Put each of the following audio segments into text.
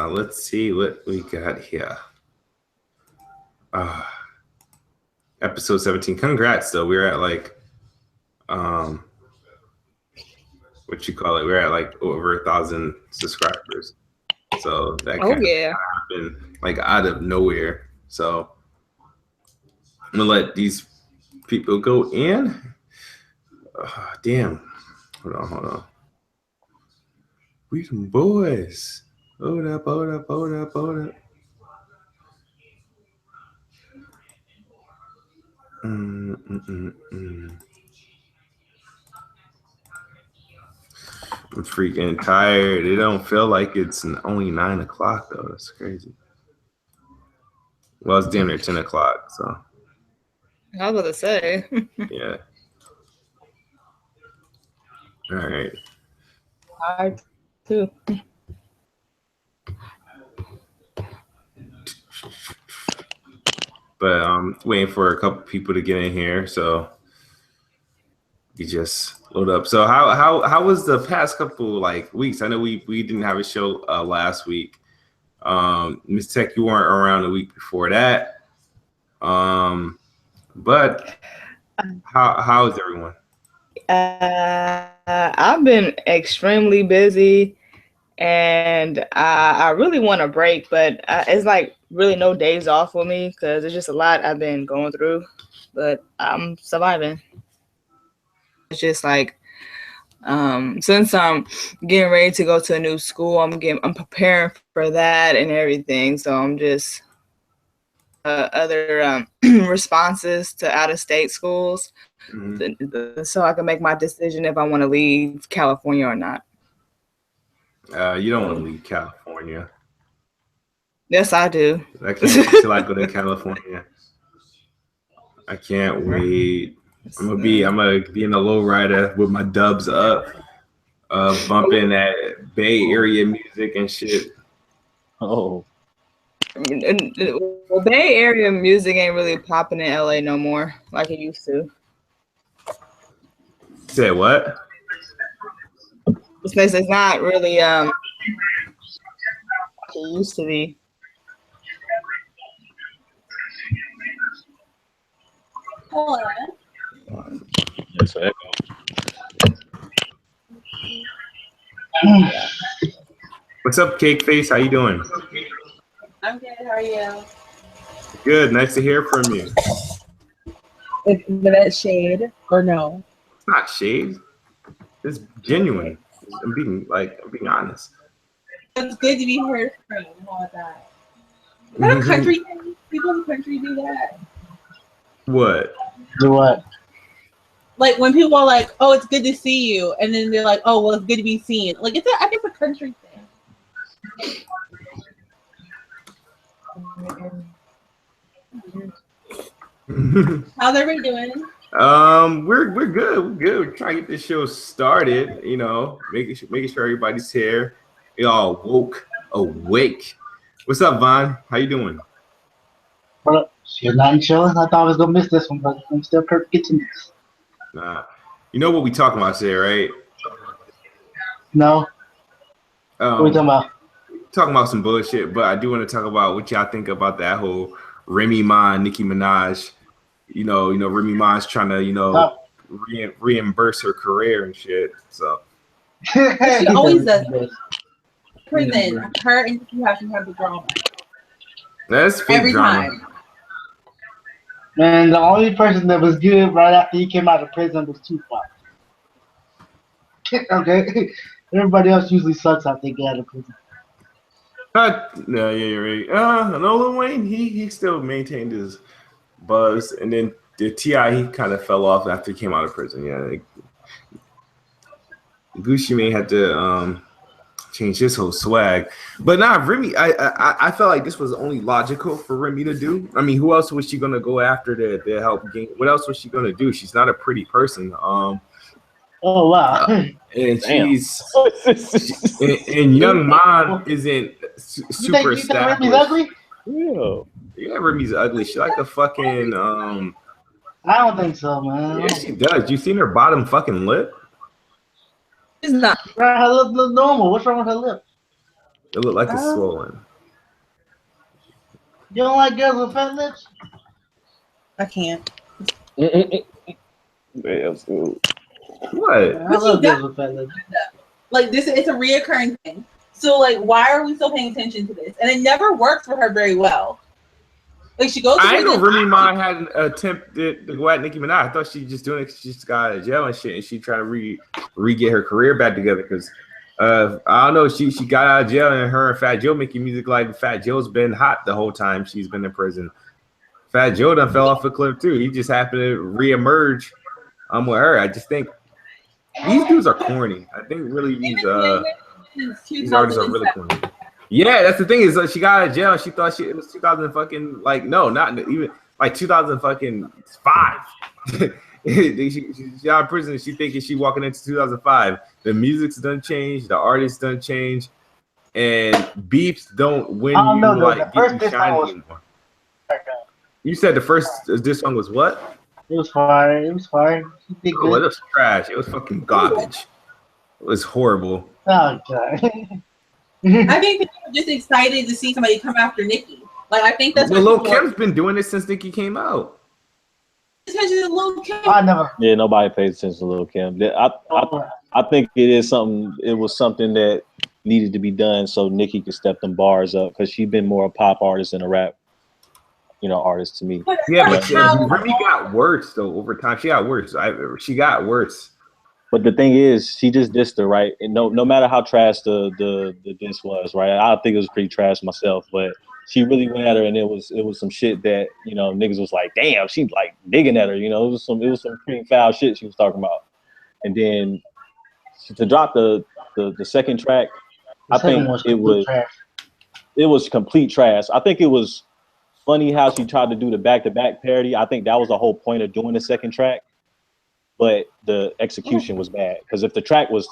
Let's see what we got here. Episode 17. Congrats, though. We're at like, what you call it? We're at like over 1,000 subscribers. So that kind of happened like out of nowhere. So I'm gonna let these people go in. Damn. Hold on. We some boys. Hold up. I'm freaking tired. It don't feel like it's only 9 o'clock though. That's crazy. Well, it's damn near 10 o'clock. So I was about to say. Yeah. All right. I too. But I'm waiting for a couple people to get in here, so you just load up. So how was the past couple like weeks? I know we didn't have a show last week. Miss Tech, you weren't around the week before that. But how is everyone? I've been extremely busy, and I really want a break, but it's like really no days off with me because it's just a lot I've been going through. But I'm surviving. It's just like since I'm getting ready to go to a new school, I'm preparing for that and everything. So I'm just other responses to out-of-state schools, so I can make my decision if I want to leave California or not. You don't want to leave California. Yes, I do. I can't wait till I go to California. I can't wait. I'm gonna be in the lowrider with my dubs up, bumping that Bay Area music and shit. Oh. Well, Bay Area music ain't really popping in LA no more like it used to. Say what? This place is not really like it used to be. That's an echo. What's up, Cake Face? How you doing? I'm good. How are you? Good. Nice to hear from you. Is that shade or no? It's not shade. It's genuine. I'm being honest. It's good to be heard from. How about that? Is that a country thing? People in the country do that. What? Do what? Like when people are like, "Oh, it's good to see you," and then they're like, "Oh, well, it's good to be seen." Like I think it's a country thing. How's everybody doing? We're good. We're trying to get this show started. You know, making sure everybody's here. We all awake. What's up, Von? How you doing? Well, you're not chilling. I thought I was gonna miss this one, but I'm still getting this. Nah, you know what we talking about today, right? No. What are we talking about? Talking about some bullshit, but I do want to talk about what y'all think about that whole Remy Ma, Nicki Minaj. You know, Remy Ma's trying to, reimburse her career and shit. So she always does. Prison, her and Nicki have the drama. That's fake every drama. Time. Man, the only person that was good right after he came out of prison was Tupac. Okay, everybody else usually sucks after they get out of prison. No, yeah, you're right. No, Lil Wayne, he still maintained his buzz, and then the T.I. he kind of fell off after he came out of prison. Yeah, like, Gucci Mane had to change his whole swag, but Remy. I felt like this was only logical for Remy to do. I mean, who else was she gonna go after to help gain? What else was she gonna do? She's not a pretty person. Oh wow! And she's and Young Man isn't super established. You think Remy's ugly? Yeah, Remy's ugly. She like a fucking I don't think so, man. Yeah, she does. You seen her bottom fucking lip? It's not. Her lip look normal. What's wrong with her lip? It looked like it's swollen. You don't like girls with fat lips? I can't. What? I love girls with fat lips. Like this, it's a reoccurring thing. So like, why are we still paying attention to this? And it never worked for her very well. Like she goes. I know Remy Ma had an attempt to go at Nicki Minaj. I thought she just doing it because she just got out of jail and shit, and she trying to re-get her career back together. Because I don't know, she got out of jail, and her and Fat Joe making music like Fat Joe's been hot the whole time she's been in prison. Fat Joe done fell off a cliff too. He just happened to reemerge. With her. I just think these dudes are corny. I think really these artists are really corny. Yeah, that's the thing is she got out of jail and she thought it was 2000 fucking like no, not even like 2000 fucking 5. She out of prison and she thinking she walking into 2005. The music's done change, the artists done change, and beefs don't win you like get you shine anymore. You said the first this song was what? It was fire. It was fire. It was trash. It was fucking garbage. It was horrible. Oh god. I think people are just excited to see somebody come after Nicki. Like I think that's. Well, Lil Kim's been doing this since Nicki came out. Lil Kim. I never. Yeah, nobody pays attention to Lil Kim. I think it is something. It was something that needed to be done so Nicki could step them bars up because she's been more a pop artist than a rap, artist to me. Yeah, but Remy got worse though over time. She got worse. She got worse. But the thing is, she just dissed her, right? And no matter how trash the diss was, right? I think it was pretty trash myself, but she really went at her, and it was some shit that niggas was like, damn, she like digging at her, it was some pretty foul shit she was talking about. And then to drop the second track, I think it was complete trash. I think it was funny how she tried to do the back-to-back parody. I think that was the whole point of doing the second track. But the execution was bad because if the track was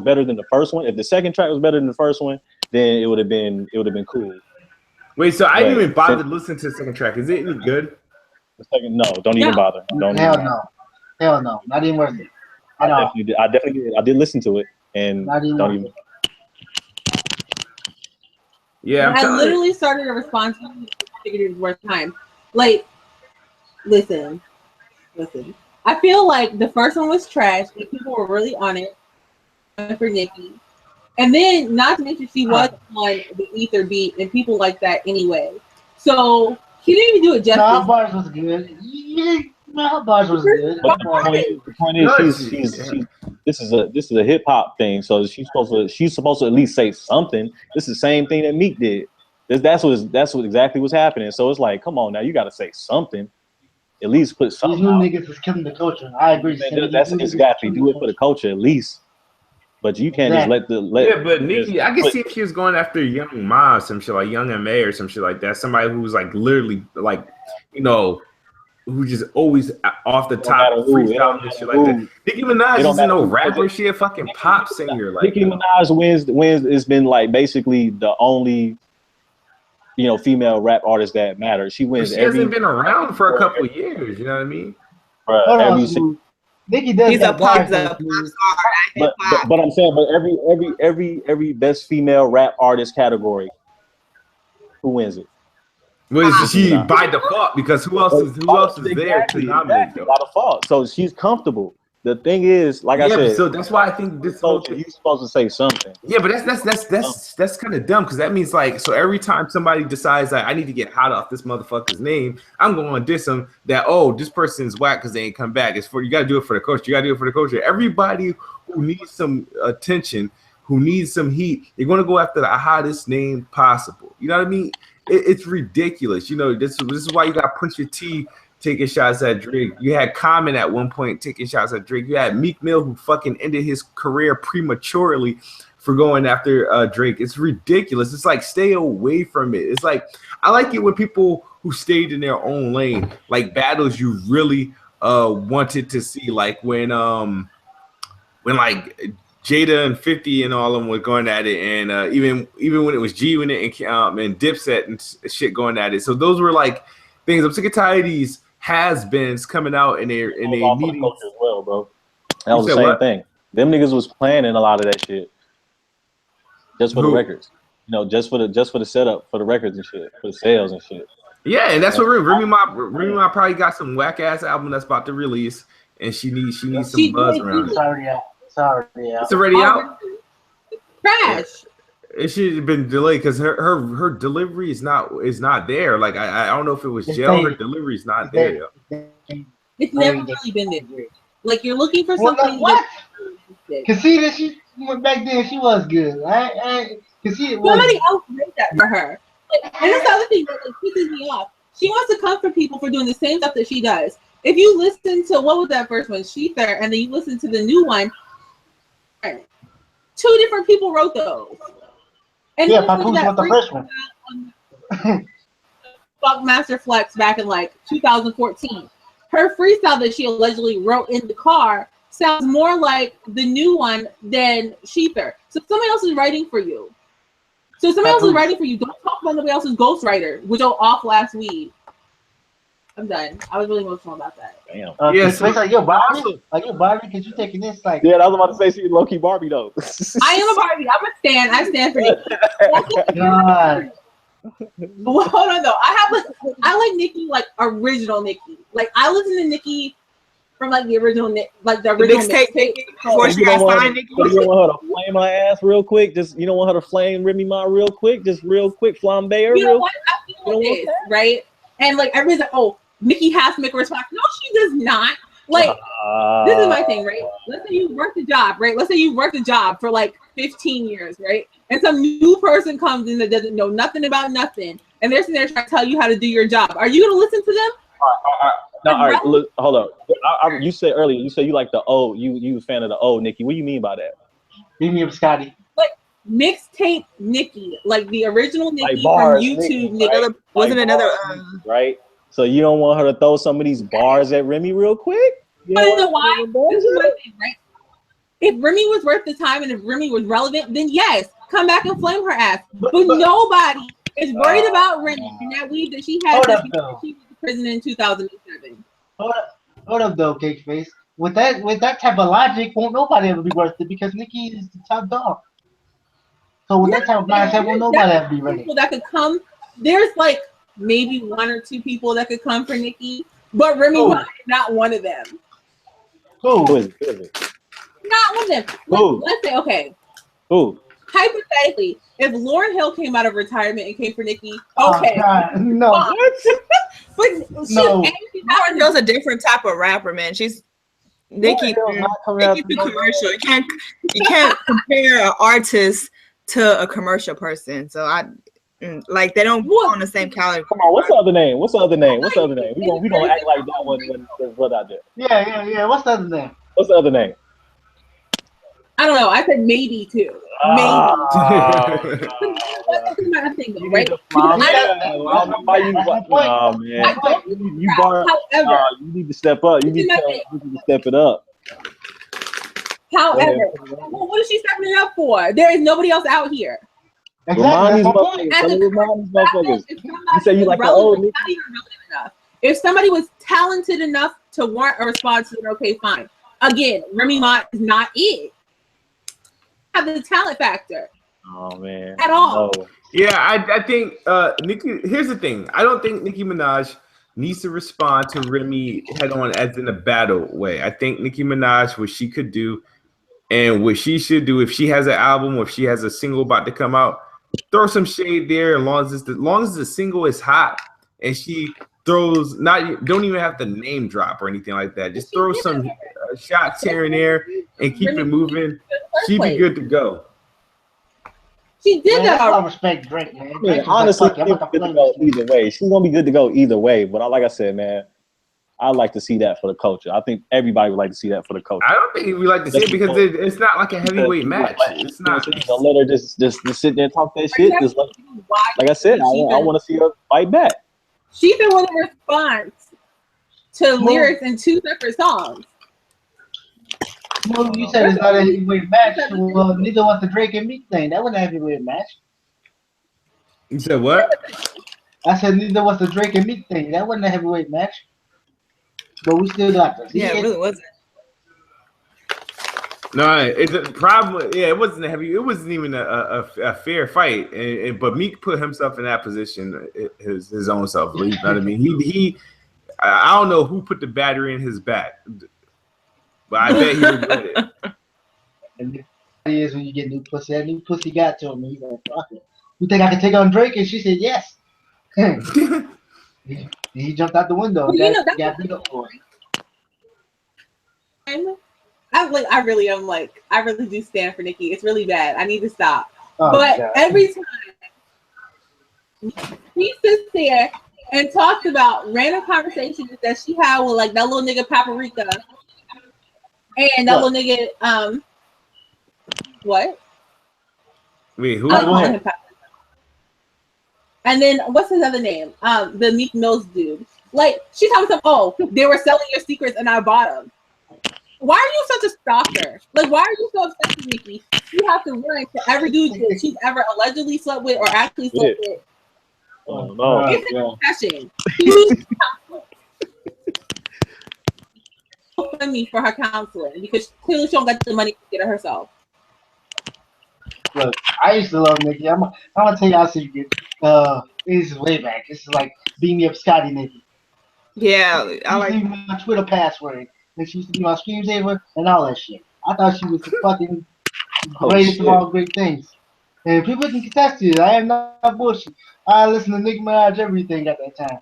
better than the first one, if the second track was better than the first one, then it would have been cool. Wait, so I didn't even bother to listen to the second track. Is it any good? The second, no, don't even bother. Hell no, not even worth it. I definitely did. I did listen to it, and don't even. Yeah, I literally started a response. Figured it was worth time. Like, listen. I feel like the first one was trash, and people were really on it for Nicki. And then, not to mention, she was on the Ether beat, and people like that anyway. So she didn't even do it justice. No, bars was good. No, bars was good. But the point is, this is a hip hop thing, so she's supposed to at least say something. This is the same thing that Meek did. That's what exactly was happening. So it's like, come on now, you got to say something. At least put something. These new niggas is killing the culture. I agree. That's exactly. Do it for the culture at least. But you can't just let. Yeah, but Nicki, I can see if she was going after Young Ma, some shit like Young M.A. or some shit like that. Somebody who's like literally like, who just always off the top freestyle and shit like that. Nicki Minaj isn't no rapper. She a fucking pop singer. Like Nicki Minaj wins. It's been like basically the only. Female rap artist that matters. She wins. She hasn't been around for a couple of years. You know what I mean? Nicki does. He's a pop star. But I'm saying, every best female rap artist category, who wins it? Well, she by default because who else is there to nominate? By default, so she's comfortable. The thing is, like I said, so that's why I think this whole thing, you're supposed to say something. Yeah, but that's kind of dumb because that means like so every time somebody decides that I need to get hot off this motherfucker's name, I'm going to diss him that this person's whack because they ain't come back. It's you got to do it for the culture. You got to do it for the culture. Everybody who needs some attention, who needs some heat, you're going to go after the hottest name possible. You know what I mean? It's ridiculous. This is why you got Pusha T taking shots at Drake. You had Common at one point taking shots at Drake. You had Meek Mill who fucking ended his career prematurely for going after Drake. It's ridiculous. It's like stay away from it. It's like I like it when people who stayed in their own lane, like battles you really wanted to see, like when like Jada and 50 and all of them were going at it, and even when it was G when it and Dipset and shit going at it. So those were like things. I'm sick and tired of these has-beens coming out in their meetings as well, bro. That was the same thing. Them niggas was planning a lot of that shit just for the records. You know, just for the setup, for the records and shit, for the sales and shit. Yeah, and that's what Remy Ma probably got some whack ass album that's about to release, and she needs some buzz around it. It's already out. It's already out. Trash. Yeah. It should have been delayed because her delivery is not there. Like I don't know if it was jail. Her delivery is not there. It's never really been there. Like you're looking for something. What? Cause see that she back then she was good. Cause see somebody else made that for her. Like, and that's the other thing that pisses me off. She wants to come for people for doing the same stuff that she does. If you listen to what was that first one, Sheether, and then you listen to the new one, 2 different people wrote those. And yeah, Papoose was the first one. Fuck Master Flex back in like 2014. Her freestyle that she allegedly wrote in the car sounds more like the new one than Sheether. So somebody else is writing for you. Don't talk about nobody else's ghostwriter, which are off last week. I'm done. I was really emotional about that. Damn. Yeah, so it's like your Barbie, because you taking this like. Yeah, I was about to say she's low-key Barbie though. I am a Barbie. I'm a stan. I stand for Nicki. God. Well, hold on though. I like Nicki, like original Nicki. Like I listen to Nicki from like the original mixtape before she got signed. Nicki. You don't want her to flame my ass real quick. You don't want her to flame Remy Ma real quick. Just real quick, flambe her. You know what? I feel this, right? And like everybody's like, oh, Nicki has to make a response. No, she does not. Like this is my thing, right? Let's say you work the job, right? Let's say you work the job for like 15 years, right? And some new person comes in that doesn't know nothing about nothing, and they're sitting there trying to tell you how to do your job. Are you gonna listen to them? No, all right. Look, hold up. You said earlier, you said you like the old. You a fan of the old Nicki. What do you mean by that? Beat me up, Scotty. Like mixtape Nicki, like the original Nicki like bars, from YouTube. Nicki, right? Wasn't like another bars, right? So you don't want her to throw some of these bars at Remy real quick? You know why? This is my thing, right? If Remy was worth the time and if Remy was relevant, then yes, come back and flame her ass. But nobody is worried about Remy and that weed that she had because she was in prison in 2007. Hold up though, Cake Face. With that type of logic, won't nobody ever be worth it because Nicki is the top dog. So with that type of mindset, won't nobody ever be ready. People that could come, there's like maybe 1 or 2 people that could come for Nicki, but Remy is not one of them. Who is it? Not one of them. Let's say, okay. Who? Hypothetically, if Lauryn Hill came out of retirement and came for Nicki, okay. No. But no. Lauryn Hill's a different type of rapper, man. She's Nicki too commercial. You can't compare an artist to a commercial person. So like they don't go on the same caliber. Come on, what's the other name? We gonna act like that one when there's brother out there. Yeah. What's the other name? What's the other name? I don't know. I said maybe too. Maybe. That's my thing, though, right? However, you need to step up. You need to step it up. However, what is she stepping it up for? There is nobody else out here. Exactly. You say you like the old Nicki. Not even relevant enough. If somebody was talented enough to warrant a response, then okay, fine. Again, Remy Ma is not it. Have the talent factor. Oh man. At all. No. Yeah, I think Nicki. Here's the thing. I don't think Nicki Minaj needs to respond to Remy head on as in a battle way. I think Nicki Minaj, what she could do, and what she should do if she has an album or if she has a single about to come out, throw some shade there. As long as the single is hot and she throws don't even have to name drop or anything like that. Just throw some shots here and there and keep it moving. She'd be good to go. She did that. I respect Drake, man. Yeah, honestly, she's good to go either way. She's gonna be good to go either way. But like I said, man, I'd like to see that for the culture. I think everybody would like to see that for the culture. I don't think we like to see it because it's not like a heavyweight match. It's not. Let her just sit there and talk that shit. Just like I said, I want to see her fight back. She's the one that responds to lyrics in 2 separate songs. Well, you said it's not a heavyweight match. Well, neither was the Drake and Meek thing. That wasn't a heavyweight match. You said what? I said neither was the Drake and Meek thing. That wasn't a heavyweight match. But we still got this. Yeah, it really wasn't. No, it's a problem. Yeah, it wasn't heavy. It wasn't even a fair fight. But Meek put himself in that position, his own self. You know what I mean? I don't know who put the battery in his back, but I bet he regretted it. And it is when you get new pussy. That new pussy got to him. And he's like, fuck it. You think I can take on Drake? And she said yes. he jumped out the window. Well, got beat up for it. I really am like, I really do stand for Nicki. It's really bad. I need to stop. Oh, but God. every time he sits there and talks about random conversations that she had with like that little nigga Paprika and that little nigga what? Wait, who? And then what's his other name? The Meek Mill's dude. Like she talking about, oh, they were selling your secrets and I bought them. Why are you such a stalker? Like, why are you so obsessed with Nicki? You have to run to every dude that she's ever allegedly slept with or actually slept with. Oh no! It's a confession. Funny for her counseling because clearly she don't get the money to get it herself. Look, I used to love Nicki. I'm gonna tell y'all a secret. This is way back. This is like beat me up, Scotty Nicki. Yeah, I like my Twitter password. And she used to be my screensaver and all that shit. I thought she was the fucking greatest of all great things. And people can contest to it. I am not bullshit. I listened to Nicki Minaj everything at that time.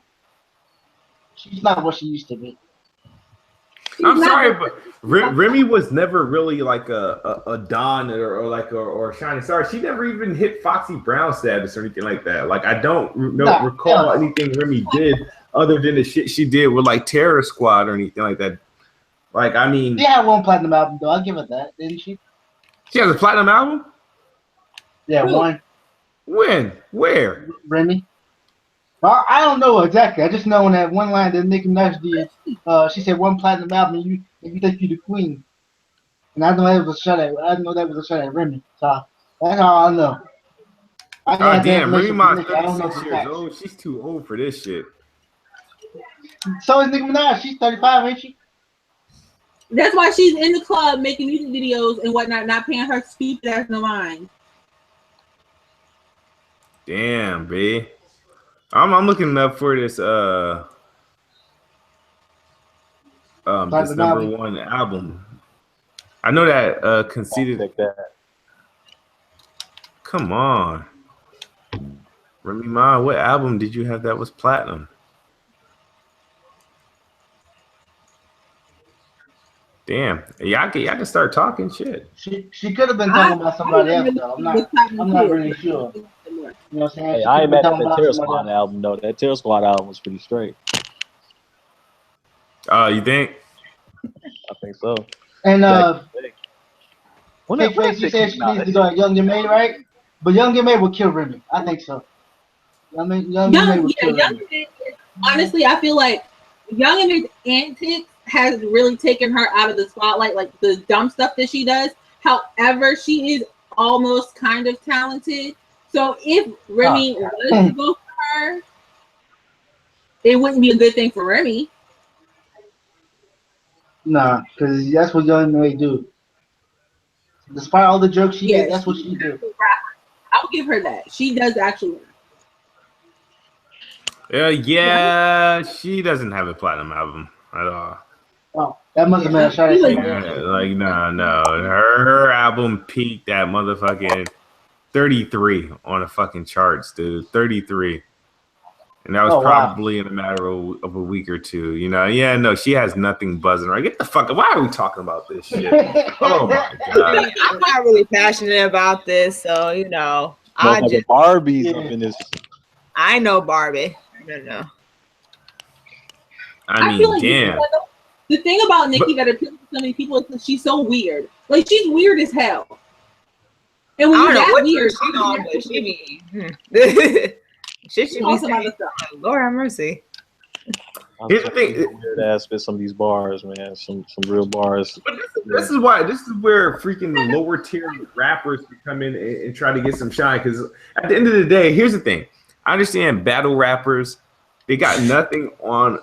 She's not what she used to be. I'm sorry, but Remy was never really like a Don or a shining star. She never even hit Foxy Brown status or anything like that. Like I don't recall anything Remy did other than the shit she did with like Terror Squad or anything like that. Like I mean, she had one platinum album though. I'll give her that, didn't she? She has a platinum album. Yeah, one. When? Where? Remy. Well, I don't know exactly. I just know when that one line that Nicki Minaj did, she said one platinum album, and you think you the queen. And I know that was a shot at. I know that was a shot at Remy. So that's all I know. Oh damn, Remy Ma's 36 years old. She's too old for this shit. So is Nicki Minaj. She's 35, ain't she? That's why she's in the club making music videos and whatnot, not paying her stupid ass no mind. Damn, B. I'm looking up for this this #1 album. I know that Conceited like that. Come on. Remy Ma, what album did you have that was platinum? Damn, y'all can start talking shit. She could have been talking about somebody else though. I'm not really sure. You know what I'm saying? Hey, I ain't mad at that Terror Squad album though. That Terror Squad album was pretty straight. You think? I think so. And Face, you said she needs to go at Young M.A, right? But Young M.A will kill Remy. I think so. I mean, Young M.A will kill Remy. Honestly, I feel like Young M.A's antics has really taken her out of the spotlight, like the dumb stuff that she does. However, she is almost kind of talented. So if Remy was to go for her, it wouldn't be a good thing for Remy. Nah, because that's what Young M.A do. Despite all the jokes she did, that's what she do. I'll give her that. She does actually. Yeah, she doesn't have a platinum album at all. Oh, that must have been a shot at no. Her album peaked at motherfucking 33 on the fucking charts, dude. 33. And that was probably in a matter of a week or two. You know, yeah, no, she has nothing buzzing right. Get the fuck up. Why are we talking about this shit? Oh my god. I'm not really passionate about this, so you know. Barbie's up in this. I know Barbie. No. I mean, damn. The thing about Nicki that appeals to so many people is that she's so weird. Like she's weird as hell. And when you're that weird, she should be saying, Lord have mercy. Here's the thing. Weird ass with some of these bars, man. Some real bars. But this is where freaking lower tier rappers can come in and try to get some shine. Because at the end of the day, here's the thing. I understand battle rappers, they got nothing on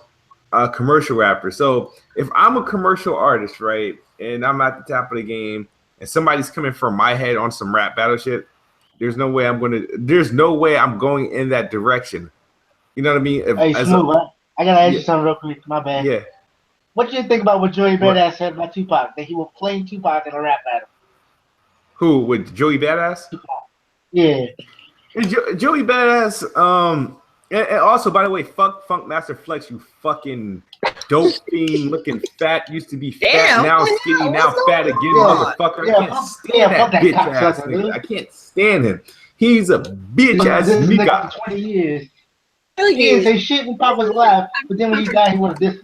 commercial rappers. So if I'm a commercial artist, right, and I'm at the top of the game, and somebody's coming from my head on some rap battle shit, there's no way I'm going in that direction. You know what I mean? Hey, Smooth, I gotta ask you something real quick. My bad. Yeah. What do you think about what Joey BadAss said about Tupac? That he was playing Tupac in a rap battle. Who, with Joey BadAss? Tupac. Yeah. Joey BadAss. And also, by the way, fuck Funk Master Flex, you fucking dope fiend looking fat. Used to be fat, now skinny, now fat again, motherfucker. I can't stand that bitch ass nigga. I can't stand him. He's a bitch ass nigga. 20 years. He didn't say shit when Pop was alive, but then when he died, he wanted this.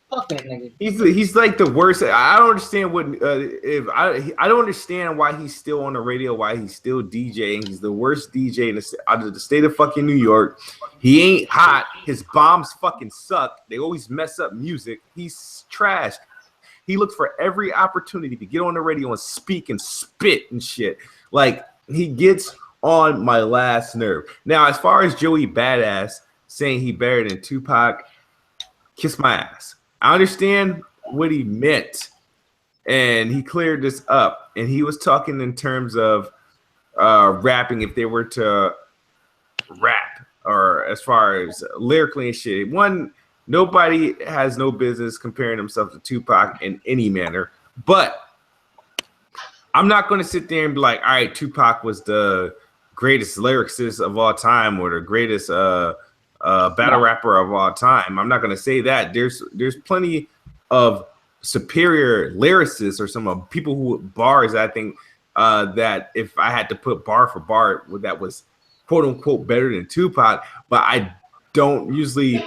Fuck that nigga. He's like the worst. I don't understand what I don't understand why he's still on the radio, why he's still DJing. He's the worst DJ out of the state of fucking New York. He ain't hot. His bombs fucking suck. They always mess up music. He's trash. He looks for every opportunity to get on the radio and speak and spit and shit. Like, he gets on my last nerve. Now, as far as Joey BadAss saying he better than Tupac, kiss my ass. I understand what he meant, and he cleared this up. And he was talking in terms of rapping, if they were to rap, or as far as lyrically and shit. One, nobody has no business comparing himself to Tupac in any manner. But I'm not going to sit there and be like, all right, Tupac was the greatest lyricist of all time, or the greatest battle rapper of all time. I'm not going to say that. There's plenty of superior lyricists, or some people who bars, I think, that if I had to put bar for bar, that was quote unquote better than Tupac. But I don't usually,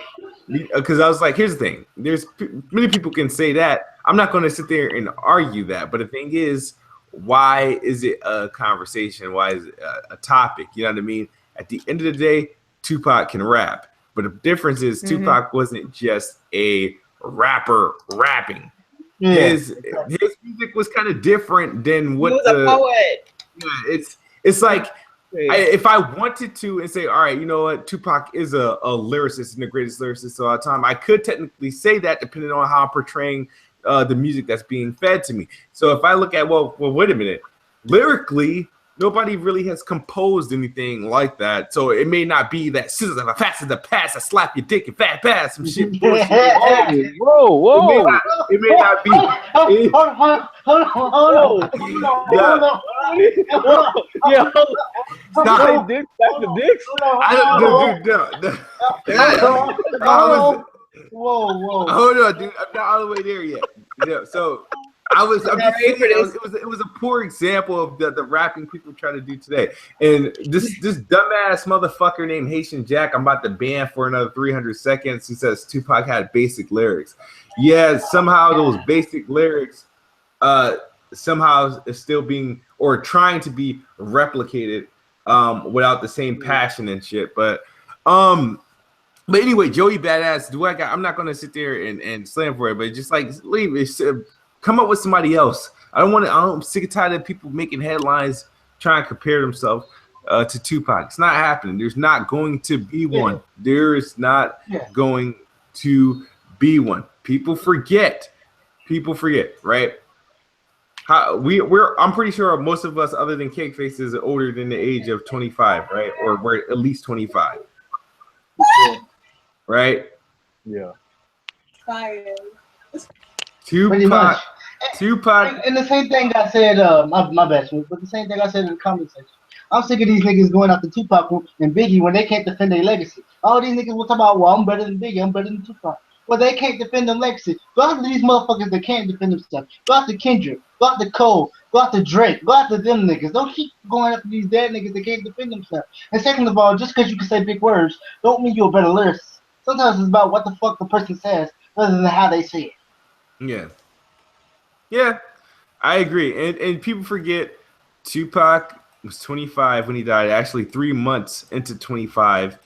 because I was like, here's the thing. There's many people can say that. I'm not going to sit there and argue that. But the thing is, why is it a conversation? Why is it a topic? You know what I mean? At the end of the day, Tupac can rap, but the difference is Tupac wasn't just a rapper rapping. Yeah. His music was kind of different than what he was a poet. Yeah, it's like, if I wanted to and say, all right, you know what, Tupac is a lyricist and the greatest lyricist of all time, I could technically say that, depending on how I'm portraying the music that's being fed to me. So if I look at, well, wait a minute, lyrically, nobody really has composed anything like that. So it may not be that scissors are fast as the pass, I slap your dick and fat pass, some shit. Whoa. It may not be. Hold on. Stop. Dick, slap the dicks. Whoa. Hold on, dude. I'm not all the way there yet. So I'm just saying, it was a poor example of the rapping people try to do today. And this dumbass motherfucker named Haitian Jack, I'm about to ban for another 300 seconds. He says Tupac had basic lyrics. Yeah, somehow those basic lyrics somehow is still being, or trying to be, replicated without the same passion and shit. But anyway, Joey BadAss, I'm not gonna sit there and slam for it, but just like leave it. Come up with somebody else. I'm sick and tired of people making headlines trying to compare themselves to Tupac. It's not happening. There's not going to be one. There is not going to be one. People forget, right? I'm pretty sure most of us, other than Cake Face, is older than the age of 25, right? Or we're at least 25. Right? Yeah. Fire. Tupac. And the same thing I said, my bad, but the same thing I said in the comment section. I'm sick of these niggas going after Tupac and Biggie when they can't defend their legacy. All these niggas will talk about, well, I'm better than Biggie, I'm better than Tupac. Well, they can't defend their legacy. Go after these motherfuckers that can't defend themselves. Go after Kendrick, go after Cole, go after Drake, go after them niggas. Don't keep going after these dead niggas that can't defend themselves. And second of all, just because you can say big words, don't mean you're a better lyricist. Sometimes it's about what the fuck the person says rather than how they say it. Yeah, I agree. And people forget Tupac was 25 when he died, actually 3 months into 25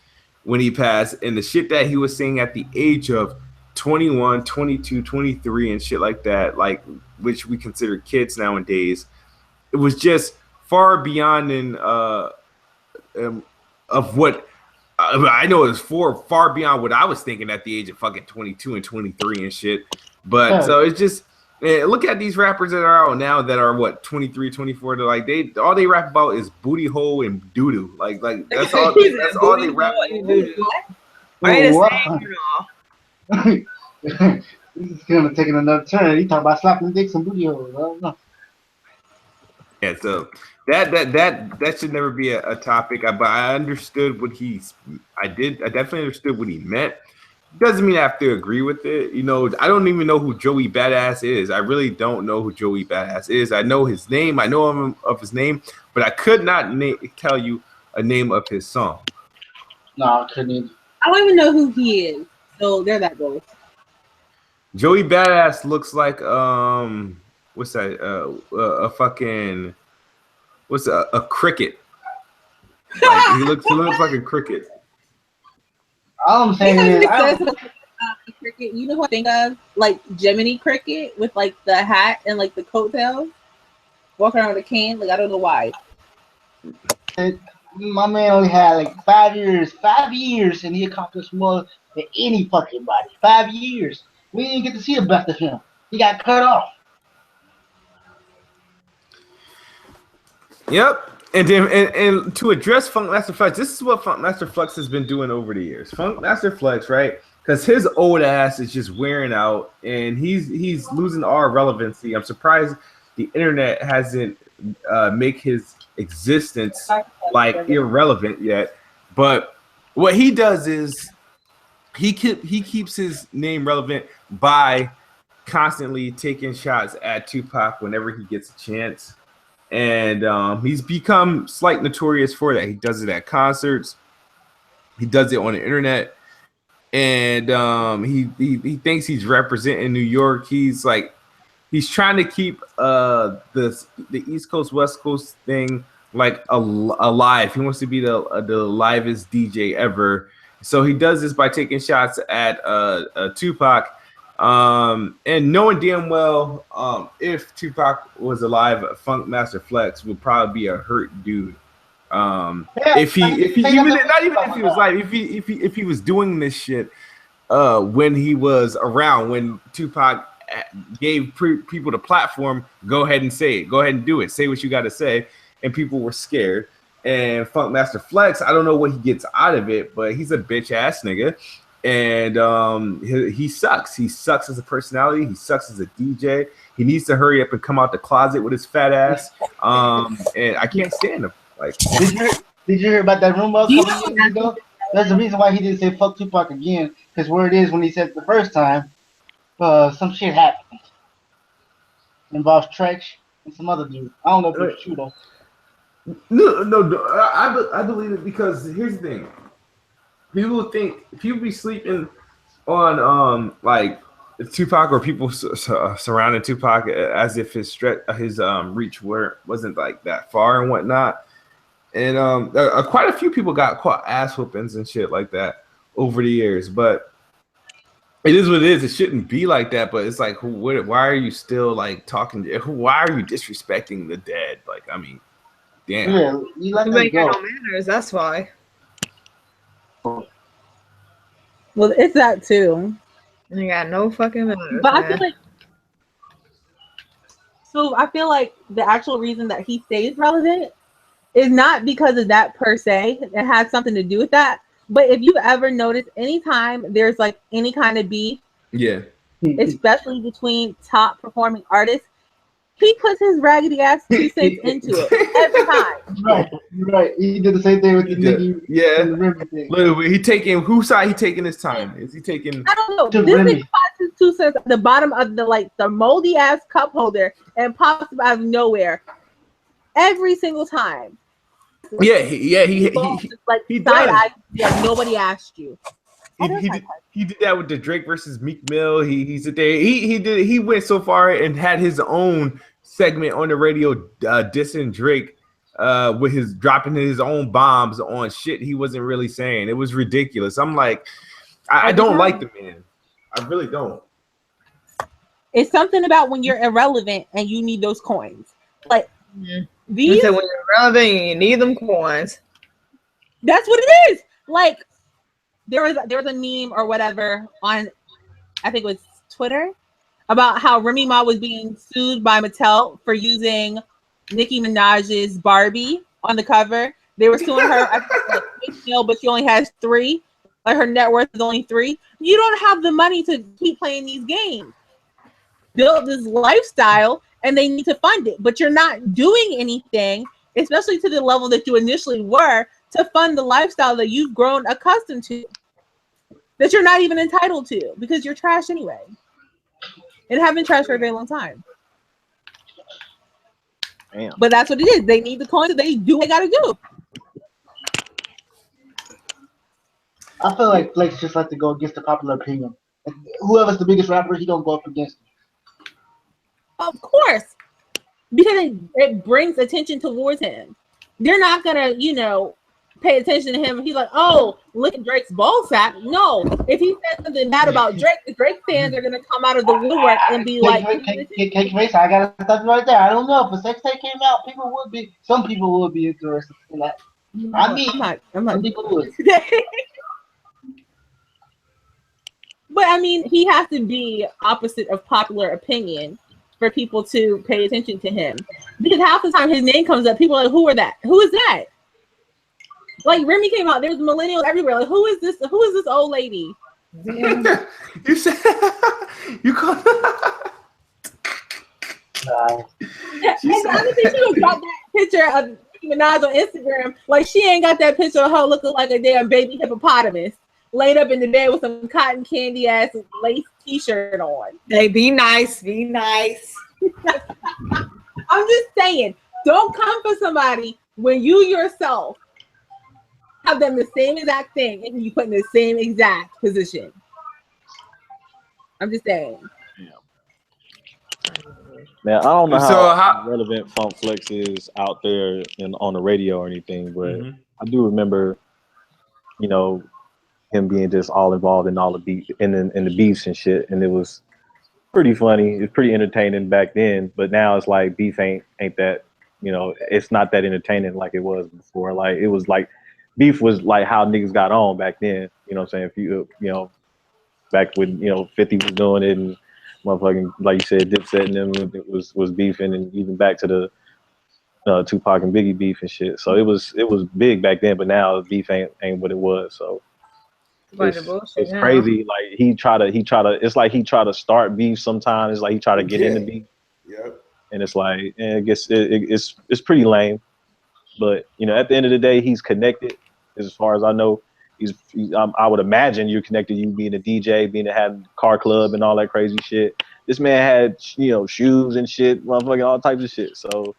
when he passed. And the shit that he was saying at the age of 21, 22, 23 and shit like that, like, which we consider kids nowadays, it was just far beyond of what I know. It was far beyond what I was thinking at the age of fucking 22 and 23 and shit. But so it's just, And look at these rappers that are out now that are what 23, 24. They're like all they rap about is booty hole and doo doo. Like that's all. That's all they rap. This is gonna take another turn. He talking about slapping dicks and booty holes. I don't know. Yeah, so that should never be a topic. But I understood what I definitely understood what he meant. Doesn't mean I have to agree with it. You know, I don't even know who Joey BadAss is. I really don't know who Joey BadAss is. I know his name. I know him of his name, but I could not tell you a name of his song. No, I couldn't either. I don't even know who he is. So there that goes. Joey BadAss looks like what's that? A fucking what's a cricket? Like, he looks like a cricket. All I'm saying is, cricket. You know what I think of? Like Jiminy Cricket with like the hat and like the coattails, walking around with a cane. Like I don't know why. My man only had like 5 years. 5 years, and he accomplished more than any fucking body. 5 years. We didn't get to see the best of him. He got cut off. Yep. And then and to address Funk Master Flex, this is what Funk Master Flex has been doing over the years. Funk Master Flex, right? Because his old ass is just wearing out, and he's losing all relevancy. I'm surprised the internet hasn't make his existence like irrelevant yet. But what he does is he keeps his name relevant by constantly taking shots at Tupac whenever he gets a chance. And he's become slight notorious for that. He does it at concerts. He does it on the internet. And he thinks he's representing New York. He's trying to keep the East Coast West Coast thing like alive. He wants to be the livest DJ ever. So he does this by taking shots at Tupac. And knowing damn well, if Tupac was alive, Funk Master Flex would probably be a hurt dude. If he was alive, if he was doing this shit, when he was around, when Tupac gave people the platform, go ahead and say it, go ahead and do it, say what you got to say, and people were scared. And Funk Master Flex, I don't know what he gets out of it, but he's a bitch ass nigga. And he sucks. He sucks as a personality. He sucks as a DJ. He needs to hurry up and come out the closet with his fat ass. And I can't stand him. Like, did you hear about that rumor a couple years ago? That's the reason why he didn't say fuck Tupac again. Because where it is when he said it the first time, some shit happened. Involves Tretch and some other dude. I don't know if it's true though. No, I believe it because here's the thing. People be sleeping on like Tupac or people surrounding Tupac as if his reach wasn't like that far and whatnot. And quite a few people got caught ass whoopings and shit like that over the years. But it is what it is. It shouldn't be like that. But it's like, why are you still like talking? Why are you disrespecting the dead? Like, I mean, damn. Yeah, you let that go. No manners. That's why. Well, it's that too. You got no fucking manners. But I feel like the actual reason that he stays relevant is not because of that per se. It has something to do with that. But if you ever notice, anytime there's like any kind of beef, yeah, especially between top performing artists, he puts his raggedy ass 2 cents into it every time. Right. He did the same thing with the Nicki. Yeah. Literally, he taking whose side? He taking his time? Is he taking? I don't know. This nigga pops his 2 cents at the bottom of the moldy ass cup holder and pops him out of nowhere every single time. Yeah. He side eye. Yeah, nobody asked you. He did that with the Drake versus Meek Mill. He said there. He went so far and had his own segment on the radio dissing Drake with his dropping his own bombs on shit he wasn't really saying. It was ridiculous. I'm like, I don't like the man. I really don't. It's something about when you're irrelevant and you need those coins. Like these. When you're irrelevant, you need them coins. That's what it is. Like. There was a meme or whatever on, I think it was Twitter, about how Remy Ma was being sued by Mattel for using Nicki Minaj's Barbie on the cover. They were suing her, I think, like, but she only has 3. Like, her net worth is only 3. You don't have the money to keep playing these games. Build this lifestyle, and they need to fund it. But you're not doing anything, especially to the level that you initially were, to fund the lifestyle that you've grown accustomed to, that you're not even entitled to, because you're trash anyway. And have been trash for a very long time. Damn. But that's what it is. They need the coins, so they do what they gotta do. I feel like Flex just like to go against the popular opinion. Whoever's the biggest rapper, he don't go up against him. Of course. Because it brings attention towards him. They're not gonna, pay attention to him. He's like, oh, look at Drake's ball sack. No, if he says something bad about Drake, the Drake fans are gonna come out of the woodwork and be like, I gotta stop you right there. I don't know if a sex tape came out, some people would be interested in that. I mean, I'm not. Some people would. But I mean, he has to be opposite of popular opinion for people to pay attention to him. Because half the time his name comes up, people are like, who are that? Who is that? Like, Remy came out, there's millennials everywhere. Like, who is this old lady? You said you called. And honestly, she got that picture of Nicki Minaj on Instagram. Like, she ain't got that picture of her looking like a damn baby hippopotamus laid up in the bed with some cotton candy ass lace t-shirt on. Hey, be nice, be nice. I'm just saying, don't come for somebody when you yourself have done the same exact thing and you put in the same exact position. I'm just saying. Man, I don't know So how relevant Funk Flex is out there on the radio or anything, but I do remember, him being just all involved in all the beef in the beefs and shit, and it was pretty funny. It was pretty entertaining back then, but now it's like beef ain't that, it's not that entertaining like it was before. Like, it was like beef was like how niggas got on back then. You know what I'm saying? If you back when 50 was doing it and motherfucking, like you said, Dipset and them was beefing, and even back to the Tupac and Biggie beef and shit. So it was big back then, but now beef ain't what it was. So it's crazy. Like he try to. It's like he try to start beef sometimes. It's like he try to get into beef. Yep. And it's like, I guess it's pretty lame. But at the end of the day, he's connected. As far as I know, I would imagine you're connected. You being a DJ, being to have car club and all that crazy shit. This man had shoes and shit, motherfucking all types of shit. So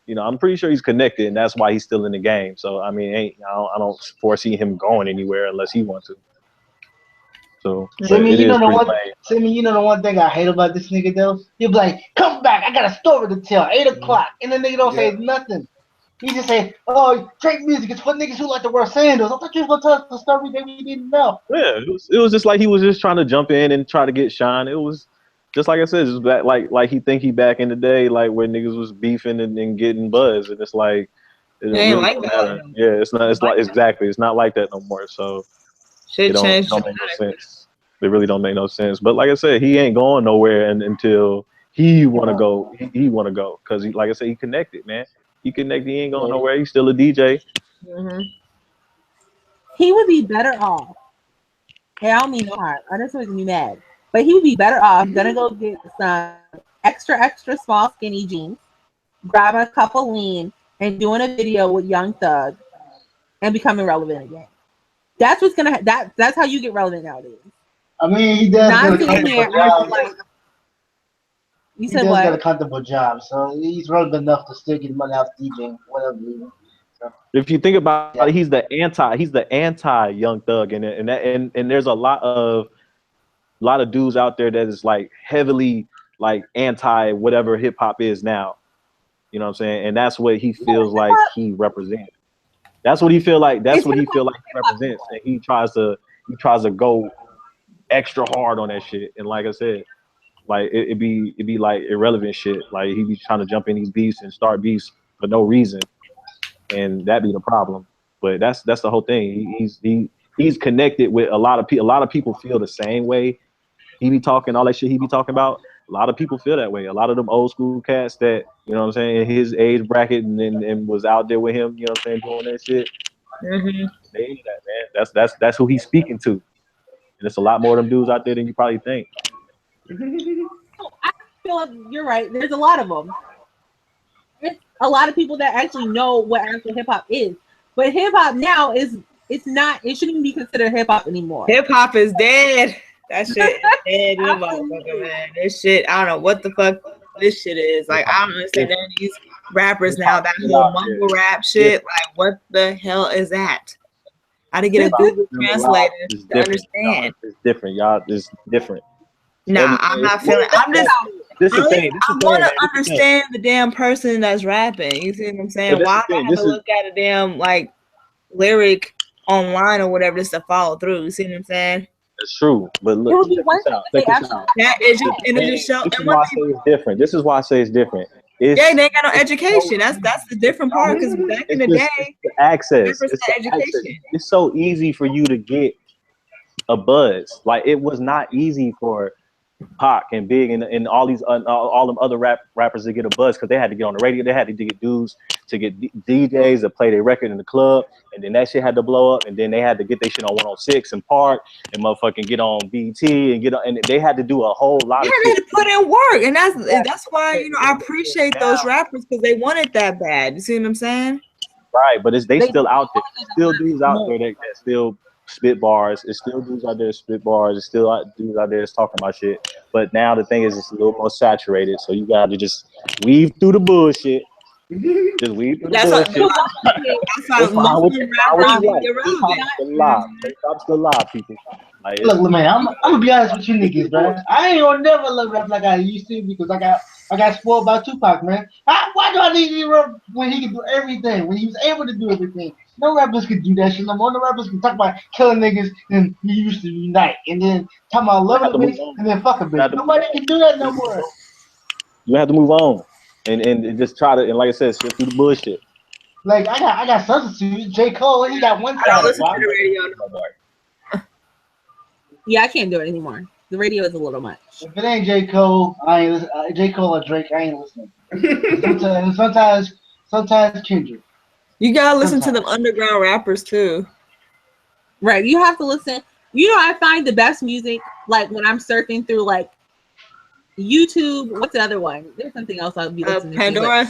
I'm pretty sure he's connected, and that's why he's still in the game. So I mean, I don't foresee him going anywhere unless he wants to. So you know the one thing I hate about this nigga though? He'll be like, "Come back, I got a story to tell." 8 o'clock, and the nigga don't say nothing. He just say, "Oh, Drake music is for niggas who like to wear sandals." I thought you was gonna tell us the story that we didn't know. Yeah, it was just like he was just trying to jump in and try to get shine. It was just like I said, just back, like he think he back in the day, like where niggas was beefing and getting buzz, and it's like it ain't really like don't that. matter. Yeah, it's not. It's like exactly. It's not like that no more. So Shit changed. Don't make no sense. They really don't make no sense. But like I said, he ain't going nowhere until he want to go. He want to go because like I said, he connected, man. He connected. He ain't going nowhere. He's still a DJ. He would be better off. Hey, I don't mean no harm. I just make me mad. But he would be better off gonna go get some extra small skinny jeans, grab a couple lean, and doing a video with Young Thug, and becoming relevant again. That's what's gonna. That's how you get relevant nowadays. I mean, he does Not get a comfortable job. You He said does what? get a comfortable job, so he's relevant enough to still get money out DJing, whatever reason. So. If you think about it, he's the anti Young Thug, and there's a lot of dudes out there that is like heavily like anti whatever hip hop is now. You know what I'm saying? And that's what he feels like he represents. That's what he feel like. That's what he feel like he represents, and he tries to go extra hard on that shit. And like I said, like it'd be like irrelevant shit. Like he be trying to jump in these beefs and start beefs for no reason, and that be the problem. But that's the whole thing. He's connected with a lot of people. A lot of people feel the same way. He be talking all that shit he be talking about. A lot of people feel that way. A lot of them old school cats that, you know what I'm saying, in his age bracket and was out there with him, you know what I'm saying, doing that shit. Mm-hmm. They ain't that, man. That's who he's speaking to. And there's a lot more of them dudes out there than you probably think. I feel like you're right. There's a lot of them. It's a lot of people that actually know what actual hip hop is. But hip hop now it shouldn't be considered hip hop anymore. Hip hop is dead. That shit is dead, motherfucker, man. This shit, I don't know what the fuck this shit is. Like, I don't understand none of these rappers now. That whole mumble rap shit, like, what the hell is that? I didn't get a Google translator to understand. It's different, y'all. It's different. Nah, I'm not feeling. I'm just. I want to understand the damn person that's rapping. You see what I'm saying? Why do I have to look at a damn like lyric online or whatever just to follow through? You see what I'm saying? It's true, but look, check this out. This is why I say it's different. This is why I say it's different. They ain't got no education. That's the different part. Because back in the day, the access. It's so easy for you to get a buzz. Like it was not easy for Pac and Big and all these all them other rappers to get a buzz because they had to get on the radio. They had to get dudes to get DJs to play their record in the club, and then that shit had to blow up, and then they had to get their shit on 106 and Park and motherfucking get on BT and get on, and they had to do a whole lot of shit. They had to put in work, and that's why I appreciate those rappers because they want it that bad. You see what I'm saying? Right, but they still out there. Still dudes out there that still spit bars. It's still dudes out there spit bars. It's still dudes out there that's talking about shit. But now the thing is, it's a little more saturated. So you got to just weave through the bullshit. Just weave through the bullshit. That's the lie, people. Like, look, man, I'm gonna be honest with you niggas, bro. I ain't gonna never love rap like I used to because I got spoiled by Tupac, man. Why do I need to rap when he could do everything? When he was able to do everything. No rappers could do that shit no more. No rappers can talk about killing niggas and we used to unite. And then talk about loving a bitch and then fuck a bitch. Nobody can do that no more. You have to move on and just try to, and like I said, shift through the bullshit. Like I got substitutes. J. Cole, he got one side. Yeah, I can't do it anymore. The radio is a little much. If it ain't J. Cole, I ain't listen. J. Cole or Drake, I ain't listening. sometimes Kendrick. You gotta listen to them underground rappers too. Right. You have to listen. You know, I find the best music like when I'm surfing through like YouTube. What's the other one? There's something else I'll be listening to. Pandora.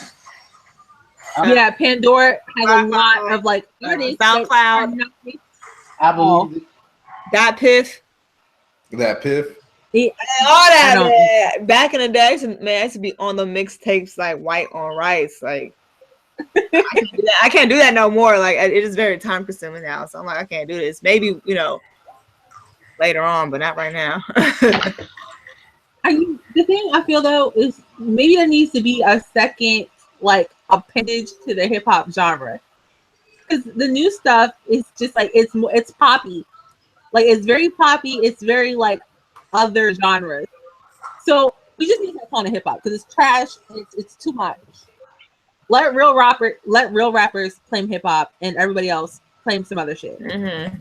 Yeah, Pandora has a lot of like artists. SoundCloud. That Piff. That Piff. Yeah, all that man. Back in the day, man, I used to be on the mixtapes like White on Rice. Like I can't do that no more. Like it is very time consuming now. So I'm like, I can't do this. Maybe, later on, but not right now. The thing I feel though is maybe there needs to be a second like appendage to the hip hop genre. Because the new stuff is just like it's poppy. Like it's very poppy, it's very like other genres. So we just need to call it hip hop because it's trash, it's too much. Let real rappers claim hip hop and everybody else claim some other shit. Mm-hmm.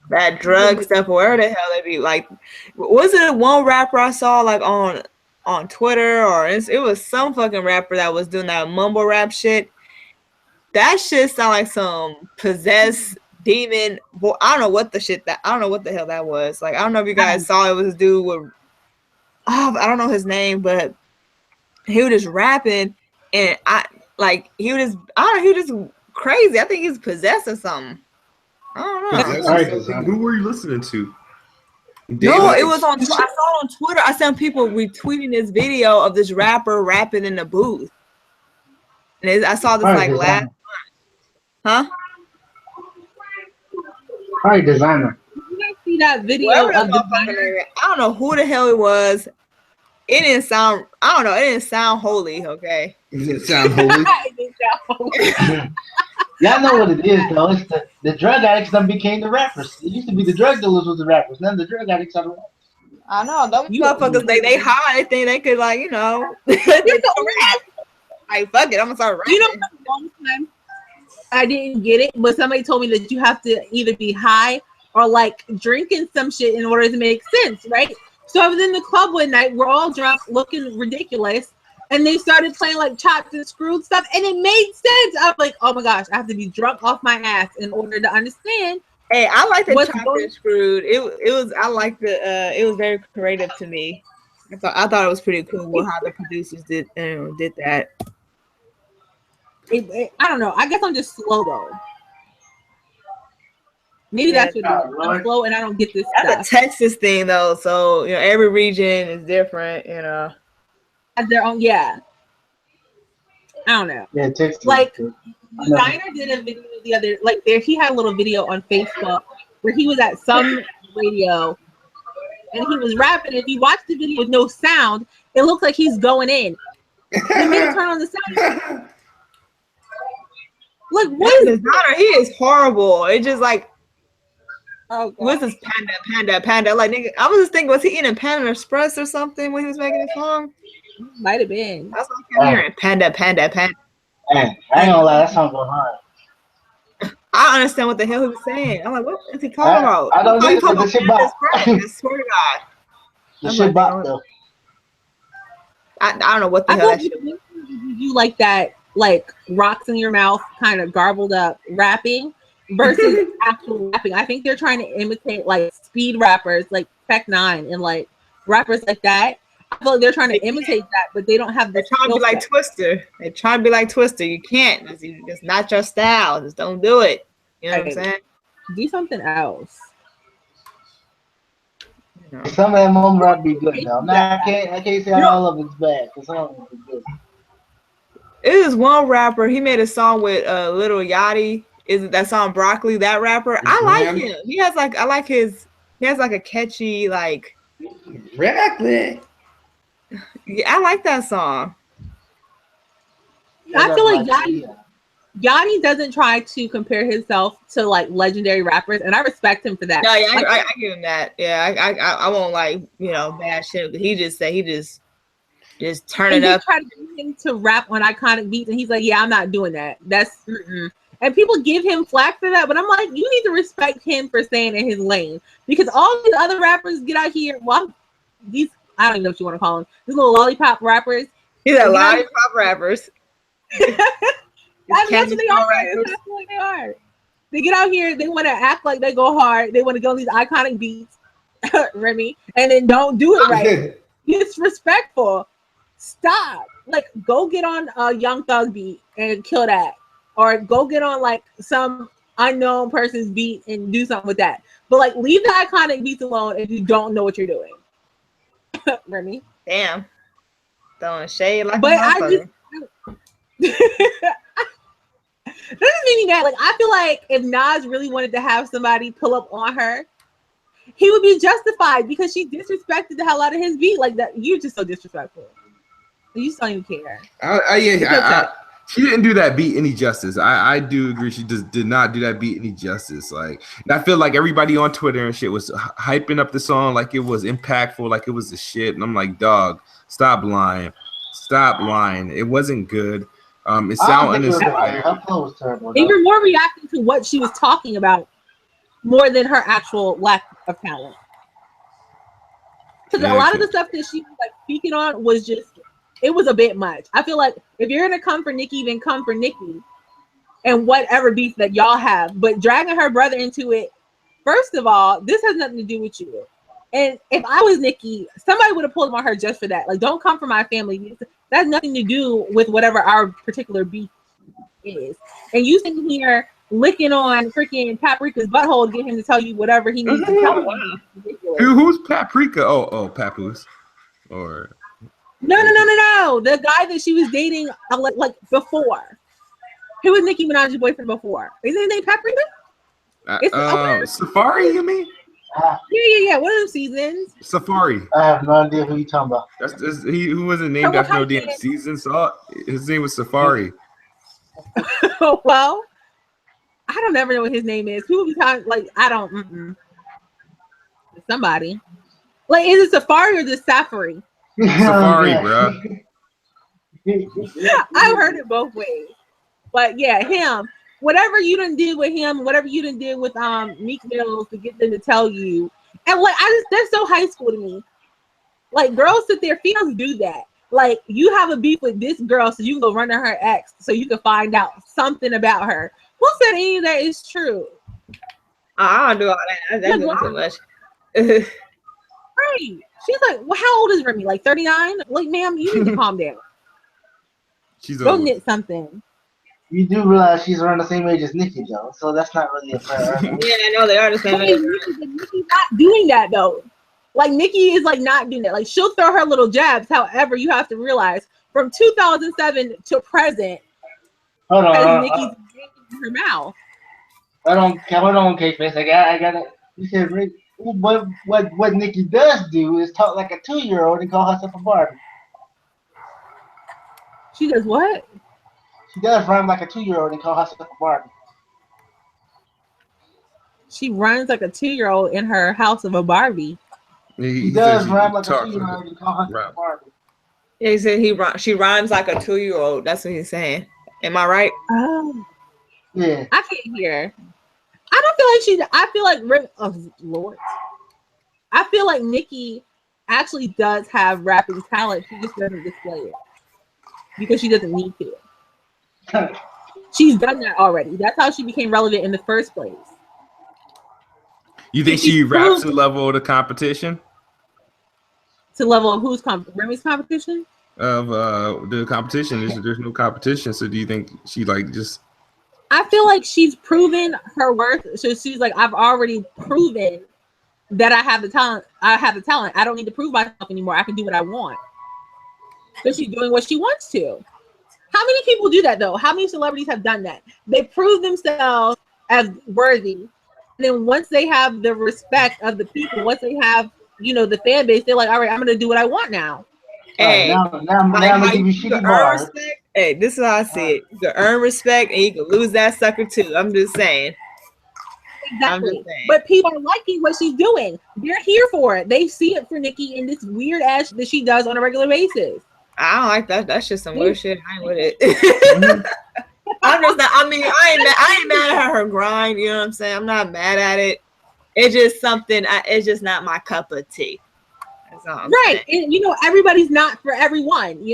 That drug stuff, where the hell they be like? Was it one rapper I saw like on Twitter or it was some fucking rapper that was doing that mumble rap shit? That shit sound like some possessed demon. Boy, I don't know what the hell that was. Like I don't know if you guys saw it was a dude with I don't know his name, but he was just rapping and he was just crazy. I think he's possessed or something. I don't know. Who were you listening to? No, it was on. I saw it on Twitter. I seen people retweeting this video of this rapper rapping in the booth, and I saw this like last month. Huh? Probably designer. You guys see that video of the designer? I don't know who the hell it was. It didn't sound. I don't know. It didn't sound holy. Okay. It didn't sound holy. Y'all know what it is though. It's the drug addicts that became the rappers. It used to be the drug dealers was the rappers. Now the drug addicts are the rappers. I know. Those motherfuckers, they high. They think they could like, they rap. Like fuck it, I'm gonna start rapping. You know, for a long time I didn't get it, but somebody told me that you have to either be high or like drinking some shit in order to make sense, right? So I was in the club one night. We're all drunk, looking ridiculous. And they started playing like chopped and screwed stuff. And it made sense. I was like, oh my gosh, I have to be drunk off my ass in order to understand. Hey, I like the chopped and screwed. It was I like the it was very creative to me. I thought it was pretty cool how the producers did that. I don't know. I guess I'm just slow though. Maybe that's what it is. I'm slow and I don't get this stuff. That's a Texas thing though, so every region is different. Has their own, yeah. I don't know. Yeah, Texas. Like Designer did a video the other, like he had a little video on Facebook where he was at some radio and he was rapping. If you watch the video with no sound, it looks like he's going in. He made him turn on the sound. Look, what is Designer? He is horrible. It's just like, oh, what's this panda? Like, nigga, I was just thinking, was he eating Panda Express or something when he was making this song? Might have been. That's what I'm hearing. Panda. Man, I ain't gonna lie, that song going hard. I understand what the hell he was saying. I'm like, what is he talking about? I don't know the shit bop. I swear to God. The shit bop though. I don't know what the hell that shit. You like that, like rocks in your mouth, kind of garbled up rapping versus actual rapping. I think they're trying to imitate like speed rappers, like Tech-9 and like rappers like that. I feel like they're trying to imitate that, but they don't have the. They're trying to be like Twister. They're trying to be like Twister. You can't. It's not your style. Just don't do it. You know what I'm saying? Do something else. Some of that moment rap be good though. Nah, I can't say all of it's bad. Cause some of them be good. It is one rapper. He made a song with Lil Yachty. Is it that song Broccoli? That rapper. I like him. He has like He has like a catchy like. Broccoli. Yeah, I like that song. I feel like Yachty doesn't try to compare himself to like legendary rappers, and I respect him for that. No, yeah, I give him that. Yeah, I won't like bad shit. He just turn it up. Try to get him to rap on iconic beats, and he's like, "Yeah, I'm not doing that." That's and people give him flack for that, but I'm like, you need to respect him for staying in his lane because all these other rappers get out here. Well, these. I don't even know what you want to call them. These little lollipop rappers. These are lollipop rappers. That's what they are. That's what they are. They get out here. They want to act like they go hard. They want to go on these iconic beats, Remy, and then don't do it right. Disrespectful. Stop. Like, go get on a Young Thug beat and kill that, or go get on like some unknown person's beat and do something with that. But like, leave the iconic beats alone if you don't know what you're doing. Remy. Damn. Throwing shade like but I just that doesn't make me mad. Like, I feel like if Nas really wanted to have somebody pull up on her, he would be justified because she disrespected the hell out of his beat. Like that, you're just so disrespectful. You just don't even care. She didn't do that beat any justice. I do agree. She just did not do that beat any justice. Like, and I feel like everybody on Twitter and shit was hyping up the song like it was impactful, like it was the shit. And I'm like, dog, stop lying. Stop lying. It wasn't good. It sounded uninspired. They were more reacting to what she was talking about more than her actual lack of talent. Because a lot of the stuff that she was like speaking on was just, it was a bit much. I feel like if you're gonna come for Nicki, then come for Nicki and whatever beef that y'all have. But dragging her brother into it, first of all, this has nothing to do with you. And if I was Nicki, somebody would have pulled on her just for that. Like, don't come for my family. That has nothing to do with whatever our particular beef is. And you sitting here licking on freaking Paprika's butthole to get him to tell you whatever he needs to tell you. Who's Paprika? Oh, Papoose. Or No. The guy that she was dating like before. Who was Nicki Minaj's boyfriend before? Isn't his name Paprika? Safari, you mean? Yeah. One of them seasons. Safari. I have no idea who you're talking about. That's he who wasn't named after no damn season. So his name was Safari. Well, I don't ever know what his name is. Who we talking? Like, I don't. Somebody. Like, is it Safari or the Safari? Safari, bro. I've heard it both ways. But yeah, him. Whatever you done did with him, whatever you done did with Meek Mills to get them to tell you, and like they're so high school to me. Like girls sit there, females do that. Like you have a beef with this girl, so you can go run to her ex, so you can find out something about her. Who said any of that is true? I don't do all that. That's doing too much. Right. She's like, well, how old is Remy? Like 39? Like, ma'am, you need to calm down. She's go old. knit something. You do realize she's around the same age as Nicki, though, so that's not really a fair argument. Yeah, I know they are the same age. Nicki's not doing that though. Like Nicki is like not doing that. Like she'll throw her little jabs. However, you have to realize from 2007 to present, Hold on, Nicki's in her mouth. Hold on, K-Face. I got it. You said what Nicki does do is talk like a 2-year-old and call herself a Barbie. She does what? She does rhyme like a 2-year-old and call herself a Barbie. She runs like a 2-year-old in her house of a Barbie. He does rhyme like a 2-year-old and call herself a Barbie. Yeah, he said she rhymes like a 2-year-old. That's what he's saying. Am I right? Oh, yeah. I can't hear. I don't feel like she. I feel like oh Lord. I feel like Nicki actually does have rapping talent. She just doesn't display it because she doesn't need to. She's done that already. That's how she became relevant in the first place. You think she raps to the level of the competition? To the level of who's Remy's competition? Of the competition. There's no competition. So do you think she like just? I feel like she's proven her worth. So she's like, I've already proven that I have the talent. I have the talent. I don't need to prove myself anymore. I can do what I want. So she's doing what she wants to. How many people do that though? How many celebrities have done that? They prove themselves as worthy. And then once they have the respect of the people, once they have, the fan base, they're like, all right, I'm going to do what I want now. Hey, now I'm gonna give you shitty bars. Hey, this is how I see it. You can earn respect and you can lose that sucker too. I'm just saying. Exactly. But people are liking what she's doing. They're here for it. They see it for Nicki in this weird ass that she does on a regular basis. I don't like that. That's just some weird shit. I ain't with it. I'm just not. I mean, I ain't mad at her grind. You know what I'm saying? I'm not mad at it. It's just something. It's just not my cup of tea. That's all I'm saying. And everybody's not for everyone.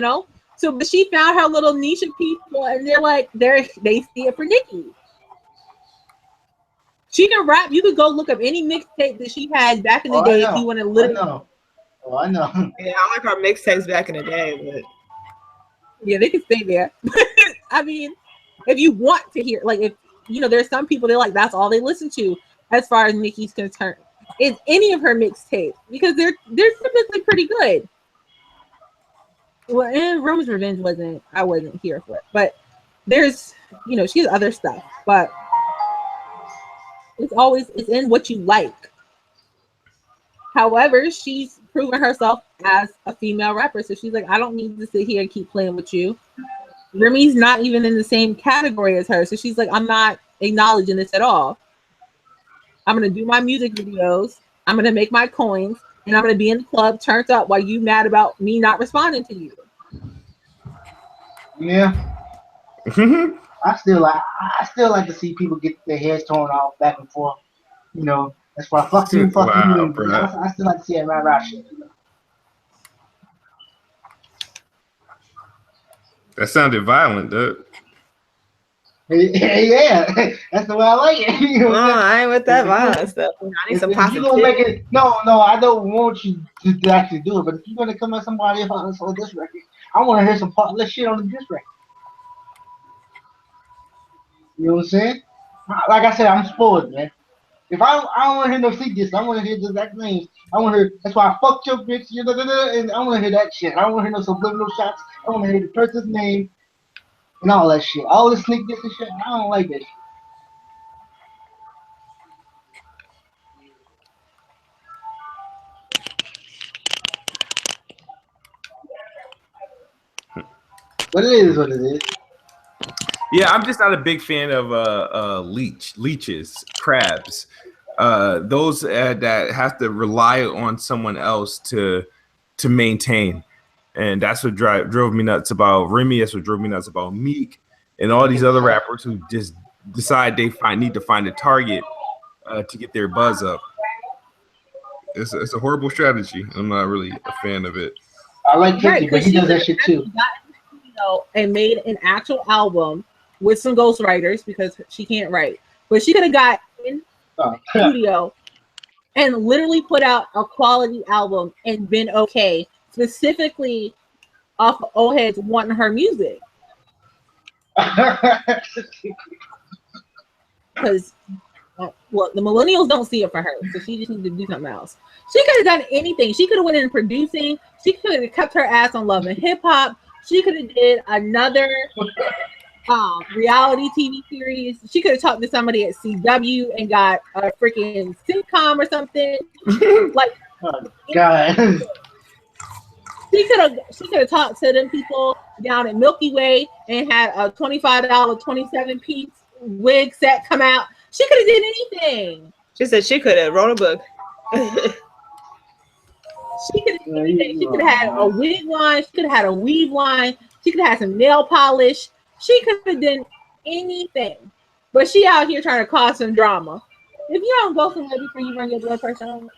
So, but she found her little niche of people, and they're like, they see it for Nicki. She can rap. You could go look up any mixtape that she had back in the day if you want to literally. I know. Yeah, I like her mixtapes back in the day, but yeah, they can stay there. I mean, if you want to hear, like, if there's some people they're like that's all they listen to as far as Nicki's concerned. It's any of her mixtapes because they're typically pretty good. Well, and Rome's Revenge I wasn't here for it, but there's she has other stuff, but it's in what you like. However, she's proven herself as a female rapper, so she's like, I don't need to sit here and keep playing with you. Remy's not even in the same category as her, so she's like, I'm not acknowledging this at all. I'm gonna do my music videos, I'm gonna make my coins, and I'm gonna be in the club turned up while you mad about me not responding to you. Yeah. I still like to see people get their heads torn off back and forth. That's why fuck you. I still like to see that rap shit. That sounded violent, dude. Yeah, that's the way I like it. I ain't with that violent stuff. I need some positive. You gonna make it? No, I don't want you to actually do it. But if you're gonna come at somebody on this record, I want to hear some let's shit on this record. You know what I'm saying? Like I said, I'm spoiled, man. If I don't want to hear no secrets, I want to hear the exact names. I want to hear. That's why I fucked your bitch. And I want to hear that shit. I don't want to hear no subliminal shots. I want to hear the person's name and all that shit. All this sneak this and shit. I don't like that shit. But it is what it is. Yeah, I'm just not a big fan of leeches, crabs, those that have to rely on someone else to maintain, and that's what drove me nuts about Remy. That's what drove me nuts about Meek and all these other rappers who just decide they need to find a target to get their buzz up. it's a horrible strategy. I'm not really a fan of it. I like 50, but he does that shit too. And made an actual album with some ghostwriters because she can't write. But she could have got in studio and literally put out a quality album and been okay, specifically off of old heads wanting her music. Because well, the millennials don't see it for her, so she just needs to do something else. She could have done anything. She could have went in producing. She could have kept her ass on Love and Hip Hop. She could have did another reality TV series. She could have talked to somebody at CW and got a freaking sitcom or something. Like, oh, God. She could have talked to them people down at Milky Way and had a $25 27-piece wig set come out. She could have did anything. She said she could have wrote a book. She could have did anything. She could have had a wig line. She could have had a weave line. She could have had some nail polish. She could have done anything. But she out here trying to cause some drama. If you don't go somewhere before you run your blood pressure on,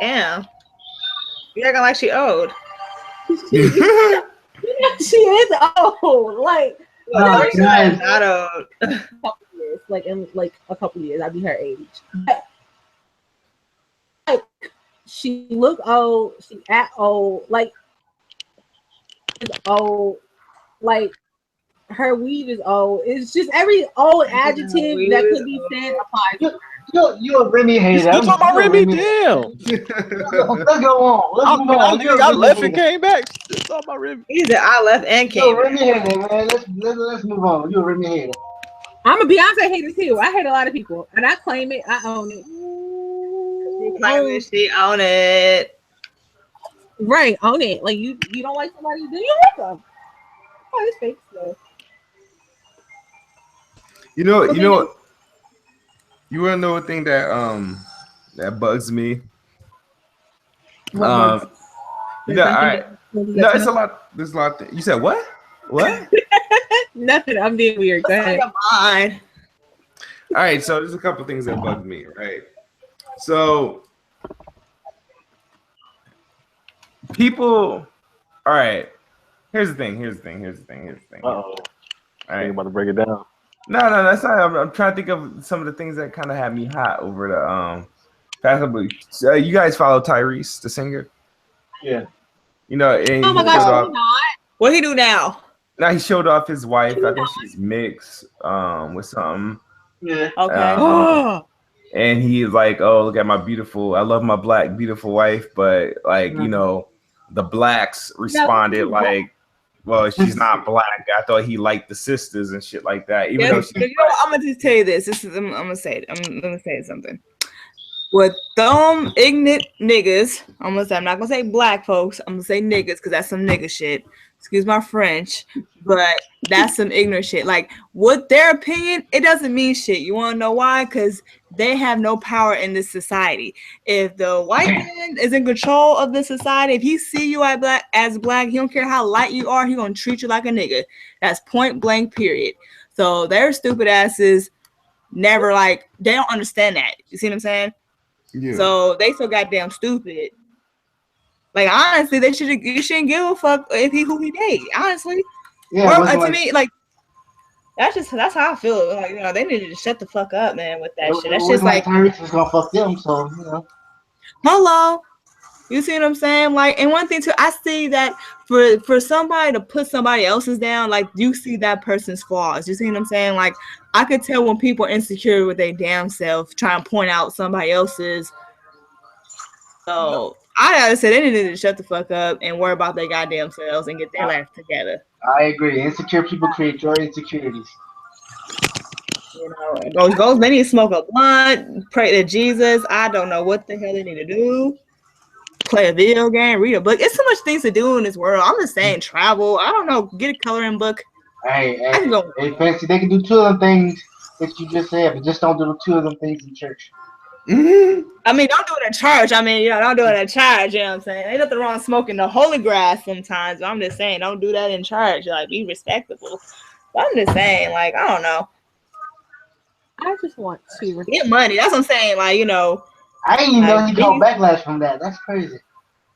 damn. You're acting like she old. She is old. Like, she's not old. Like in like a couple years, I'll be her age. But, like, she look old. She act old. Like, she's old. Like, her weave is old. It's just every old adjective that could be said applies to her. You're a Remy hater. You talking about Remy? Damn. Let's go on. Let's move on. I left and came back. It's all about Remy. He said I left and came. You're a Remy hater, man. Let's move on. You're a Remy hater. I'm a Beyonce hater too. I hate a lot of people, and I claim it. I own it. She own it. Right, own it. Like you don't like somebody, do you like them? Oh, it's fake stuff. You know what? You wanna know a thing that that bugs me? You know, all right. No, it's a lot. There's a lot. You said what? What? Nothing. I'm being weird. Go ahead. Come on. All right. So there's a couple things that bug me. Right. So people. All right. Here's the thing. Uh-oh. All right. I'm about to break it down. No, that's not. I'm trying to think of some of the things that kind of had me hot over the past couple weeks. You guys follow Tyrese, the singer? Yeah. You know, and Oh my God, what he do now? Now he showed off his wife. I think she's mixed with something. Yeah. Okay. And he's like, "Oh, look at my beautiful. I love my black beautiful wife." But like, you know, the blacks responded like, "Well, she's not black." I thought he liked the sisters and shit like that. Even though she, you know, I'm gonna just tell you this. I'm gonna say it. I'm gonna say something. With them ignorant niggas, I'm not gonna say black folks. I'm gonna say niggas because that's some nigga shit. Excuse my French, but that's some ignorant shit. Like, with their opinion, it doesn't mean shit. You want to know why? Because they have no power in this society. If the white man is in control of the society, if he see you as black, he don't care how light you are, he gonna treat you like a nigga. That's point blank, period. So their stupid asses never like, they don't understand that. You see what I'm saying? Yeah. So they so goddamn stupid. Like, honestly, you shouldn't give a fuck if who he date. Honestly, yeah. Or, to me, like, that's how I feel. Like, you know, they need to just shut the fuck up, man, with that shit. That's just like Tyrese is gonna fuck them, so you know. Hello, you see what I'm saying? Like, and one thing too, I see that for somebody to put somebody else's down, like, you see that person's flaws. You see what I'm saying? Like, I could tell when people are insecure with their damn self, trying to point out somebody else's. So I gotta say, they need to shut the fuck up and worry about their goddamn selves and get their life together. I agree. Insecure people create your insecurities. You know, those they need to smoke a blunt, pray to Jesus. I don't know what the hell they need to do. Play a video game, read a book. It's so much things to do in this world. I'm just saying, travel. I don't know, get a coloring book. Hey, Fancy, they can do two of them things that you just said, but just don't do two of them things in church. Mm-hmm. I mean, don't do it in church. I mean, don't do it in church. You know what I'm saying? Ain't nothing wrong smoking the holy grass sometimes. But I'm just saying, don't do that in church. Like, be respectable. But I'm just saying, like, I don't know. I just want to get money. That's what I'm saying. Like, you know, I didn't even know he caught backlash from that. That's crazy.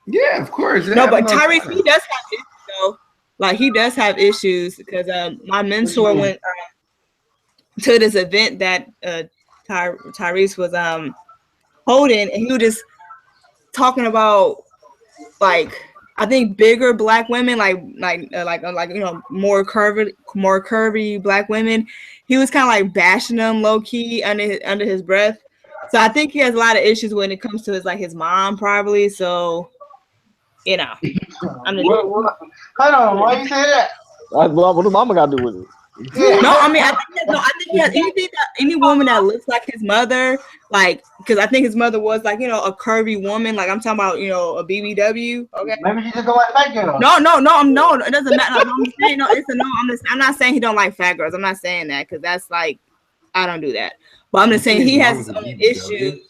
Yeah, of course. No, but Tyrese, he does have issues though. Like he does have issues because my mentor went to this event that Tyrese was holding, and he was just talking about like I think bigger black women, like you know, more curvy black women. He was kind of like bashing them low key under his breath. So I think he has a lot of issues when it comes to his mom, probably. So, you know, I'm just, hold on, why you say that? What does mama got to do with it? No, I mean, I think he has any woman that looks like his mother, like, because I think his mother was like, you know, a curvy woman. Like I'm talking about, you know, a BBW. Okay. Maybe he just don't like fat girls. No, it doesn't matter. I'm saying no. It's a no. I'm not saying he don't like fat girls. I'm not saying that because that's like, I don't do that. But I'm just saying he has his own issues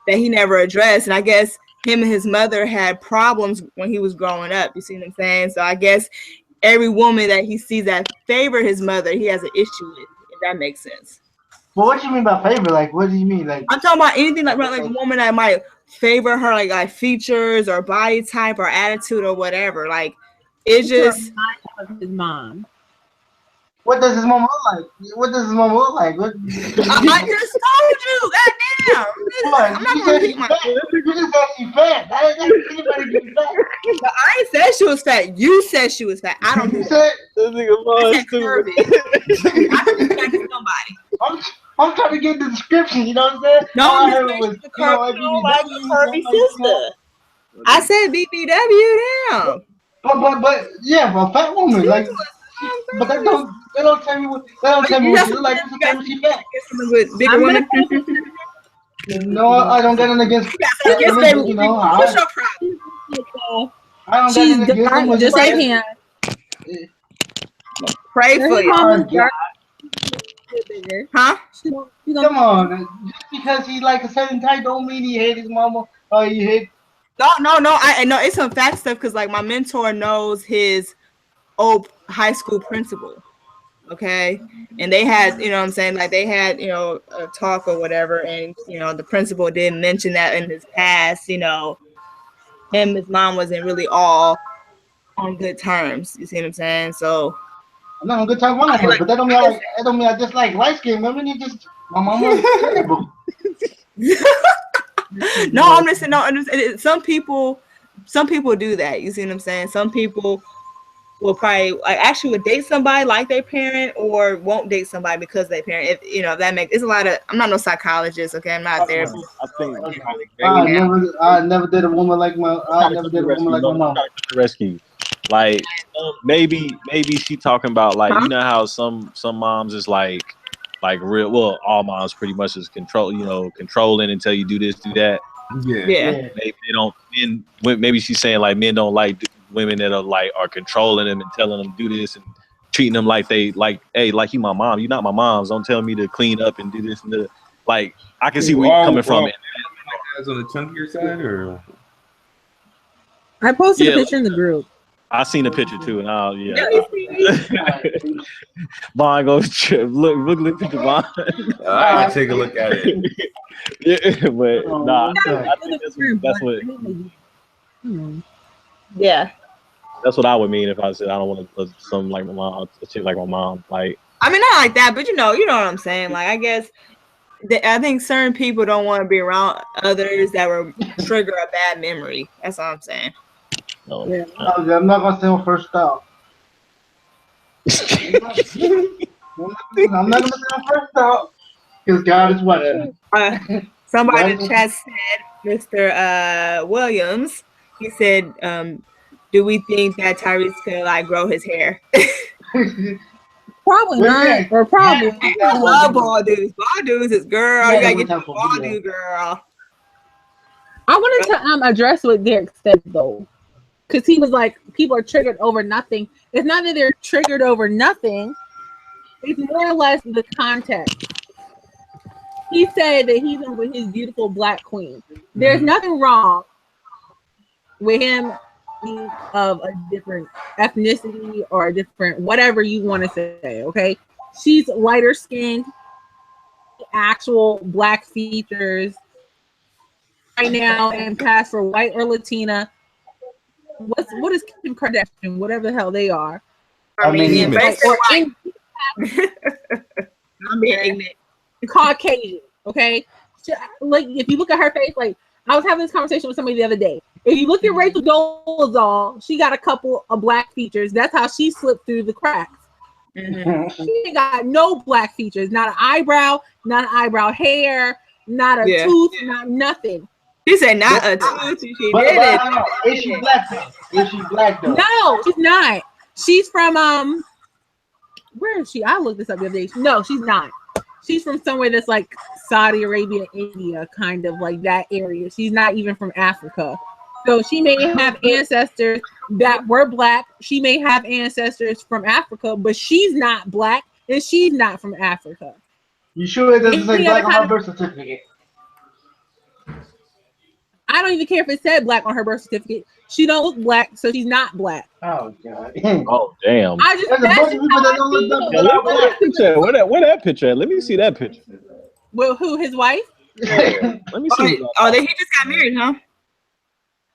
that he never addressed, and I guess him and his mother had problems when he was growing up. You see what I'm saying? So I guess every woman that he sees that favor his mother, he has an issue with. If that makes sense. Well, what do you mean by favor? Like, what do you mean? Like, I'm talking about anything like a woman that might favor her, like features or body type or attitude or whatever. Like, it's just his mom. What does his mom look like? What does his mom look like? What? I just told you. Goddamn. I'm not gonna repeat myself. You just said she's fat. Anybody can be fat. But I ain't said she was fat. You said she was fat. I don't do that. I said curvy. I can do that to somebody. I'm trying to get the description. You know what I'm saying? No, I'm just like a curvy sister. I said BBW. Damn. But yeah, but a fat woman like. But they don't tell me what she look like. They tell me she fat. With bigger women. No, I don't get it against. You know, what's your problem? I don't get it against them. Just like him. Pray for you. Huh? Come on, just because he's like a certain type don't mean he hate his mama or he hate. No. I know it's some fact stuff because like my mentor knows his old high school principal, okay, and they had, you know what I'm saying, like they had, you know, a talk or whatever, and you know the principal did mention that in his past, you know, him and his mom wasn't really all on good terms. You see what I'm saying? So I'm not on good terms with her, but that don't mean I dislike light skin women. You just my mama's terrible. No, I'm just saying. No, some people do that. You see what I'm saying? Some people will probably actually would date somebody like their parent or won't date somebody because they parent. If you know, if that makes, it's a lot of. I'm not no psychologist, okay? I'm not there. I think I never did a woman like my. I never did a woman like my mom. Rescue, like maybe she talking about like you know how some moms is like real. Well, all moms pretty much is controlling and tell you do this, do that. Yeah. Maybe they don't. Maybe she's saying like men don't like women that are controlling them and telling them do this and treating them like they hey, like you my mom, you not my mom's. Don't tell me to clean up and do this and that. Like I can see where you're coming from. Guys on the chunkier side, or I posted a picture in the group. I seen a picture too, and Vaughn goes look at the Vaughn. I take a look at it. Yeah, but I think that's what. Yeah. That's what I would mean if I said I don't want to something like my mom, a chick like my mom. Like, I mean, not like that, but you know what I'm saying. Like, I guess I think certain people don't want to be around others that will trigger a bad memory. That's all I'm saying. No, yeah, I'm not gonna say on first thought. I'm not gonna say on first thought because God is watching. Somebody in the chat said, Mr. Williams. He said, "Do we think that Tyrese could like grow his hair?" Probably not, or probably. I love bald dudes. Bald dudes is girl. You gotta get the bald dude, girl. I wanted to address what Derek said though, because he was like, people are triggered over nothing. It's not that they're triggered over nothing. It's more or less the context. He said that he's with his beautiful black queen. There's nothing wrong with him being of a different ethnicity or a different whatever you want to say, okay? She's lighter skinned, actual black features. right now and pass for white or Latina. What is Kim Kardashian? Whatever the hell they are. Armenian, I'm being ignorant. Caucasian. Okay, like if you look at her face, like I was having this conversation with somebody the other day. If you look at Rachel Dolezal, she got a couple of black features. That's how she slipped through the cracks. Mm-hmm. She ain't got no black features, not an eyebrow, not an eyebrow hair, not a tooth, not nothing. She said not a tooth. She did it. Is she black though? Is she black though? No, she's not. She's from where is she? I looked this up the other day. No, she's not. She's from somewhere that's like Saudi Arabia, India, kind of like that area. She's not even from Africa. So she may have ancestors that were black. She may have ancestors from Africa, but she's not black and she's not from Africa. You sure it doesn't say black on her birth certificate? I don't even care if it said black on her birth certificate. She don't look black, so she's not black. Oh god. Oh damn. I just There's a bunch of people that don't look black. Where that picture at? Let me see that picture. Well, who? His wife? Let me see. He just got married, huh?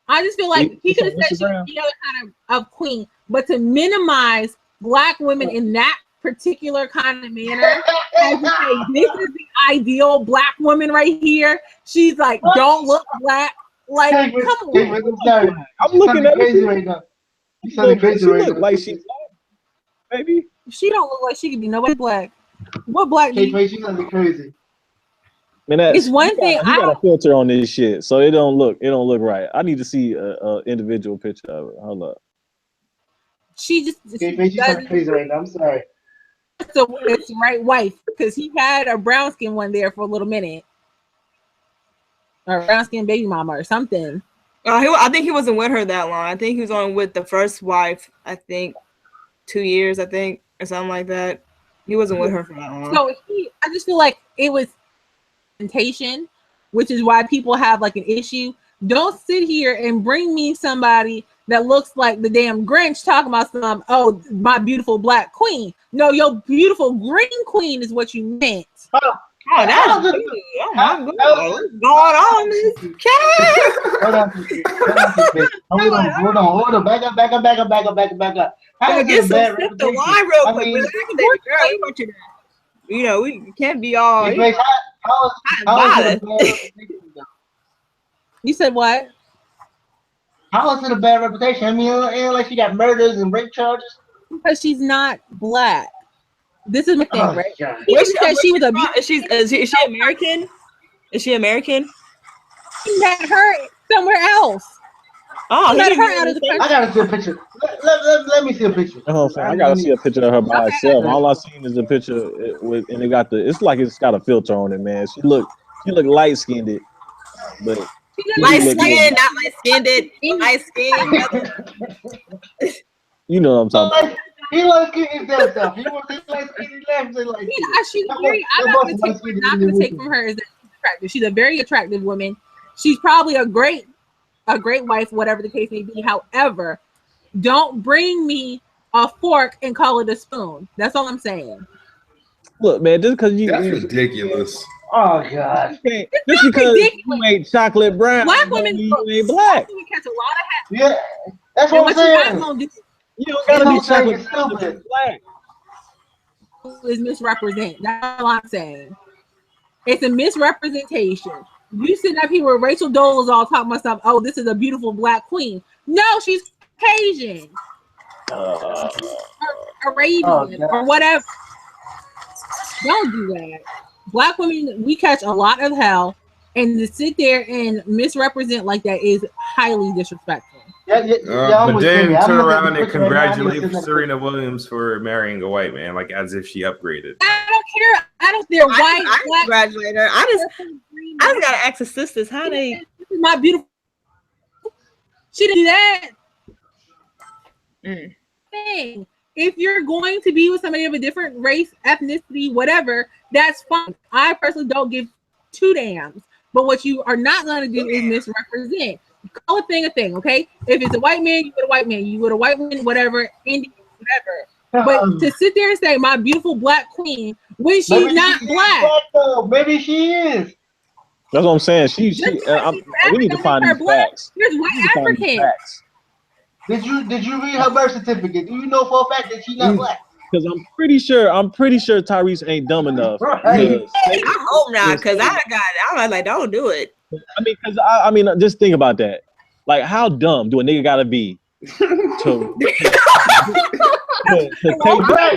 I just feel like he could have said she was the other kind of queen, but to minimize black women in that particular kind of manner, as you say, this is the ideal black woman right here. She's like, don't look black. Like, come on. I'm looking at crazy right now. You sounding crazy right now. Like she's black, baby. She don't look like she could be nobody black. What black? She sounding crazy. Man, it's one thing. I got a filter on this shit, so it don't look right. I need to see a individual picture of it. Hold up. She sounding crazy right now. I'm sorry. So it's the right wife because he had a brown skin one there for a little minute, or brown skin baby mama or something. I think he wasn't with her that long. I think he was on with the first wife. I think 2 years. I think or something like that. He wasn't with her for that long. So I just feel like it was presentation, which is why people have like an issue. Don't sit here and bring me somebody that looks like the damn Grinch talking about some, oh, my beautiful black queen. No, your beautiful green queen is what you meant. Oh, that's good. Oh my God. What's going on in this chat? Hold on. Back up. How get some sip the wine real quick. Girl, we want you to, you know, we can't be all. You said what? How is it a bad reputation? I mean, it ain't like she got murders and rape charges. Because she's not black. This is my thing, right? She was is she American? Is she American? He met her somewhere else. Oh, he met her out of the country. I gotta see a picture. Let me see a picture. I gotta see a picture of her by herself. All I seen is a picture with, and it got it's like it's got a filter on it, man. She look light skinned, but light skinned, not light skinned, light skinned. You know what I'm talking about. He likes getting his stuff. He wants to like skinny left and like. I'm not gonna take from her is that she's attractive. She's a very attractive woman. She's probably a great wife, whatever the case may be. However, don't bring me a fork and call it a spoon. That's all I'm saying. Look, man, just because that's ridiculous. Oh God! Just because you ain't chocolate brown, black women you ain't black. Catch a lot of hat. Yeah, that's what I'm saying. You don't gotta be chocolate brown. Black. Is misrepresent. That's all I'm saying. It's a misrepresentation. You sitting up here with Rachel Dolezal talking about something. Oh, this is a beautiful black queen. No, she's Cajun, Arabian, or whatever. Don't do that. Black women, we catch a lot of hell, and to sit there and misrepresent like that is highly disrespectful. But then turn around and congratulate Serena Williams for marrying a white man, like as if she upgraded. I don't care. I don't care. White, I congratulate her. I just gotta ask the sisters how they. This is my beautiful. She didn't do that. Thing. If you're going to be with somebody of a different race, ethnicity, whatever, that's fine. I personally don't give two damns. But what you are not going to do is misrepresent. Call a thing, okay? If it's a white man, you with a white man. You with a white woman, whatever, Indian, whatever. But to sit there and say, my beautiful black queen, when she's not black. Maybe she is. That's what I'm saying. We need to find these facts. There's white Africans. Did you read her birth certificate? Do you know for a fact that she's not black? Because I'm pretty sure Tyrese ain't dumb enough. Right. I hope not, because I'm like, don't do it. I mean, just think about that. Like, how dumb do a nigga gotta be to take that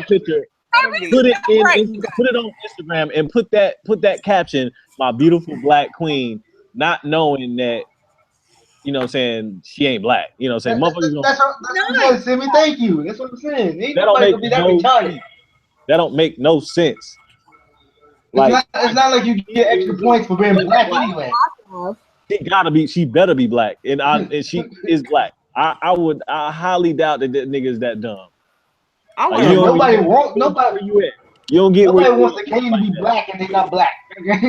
picture, put it on Instagram, and put that caption, "My beautiful black queen," not knowing that, you know what I'm saying, she ain't black. You know what I'm saying? That's what I'm saying, Sammy. Thank you. That's what I'm saying. Ain't nobody gonna be that retarded. That don't make no sense. It's not like you get extra points for being black anyway. She better be black, and she is black. I highly doubt that nigga is that dumb. Nobody wants the king to be black and they not black. That's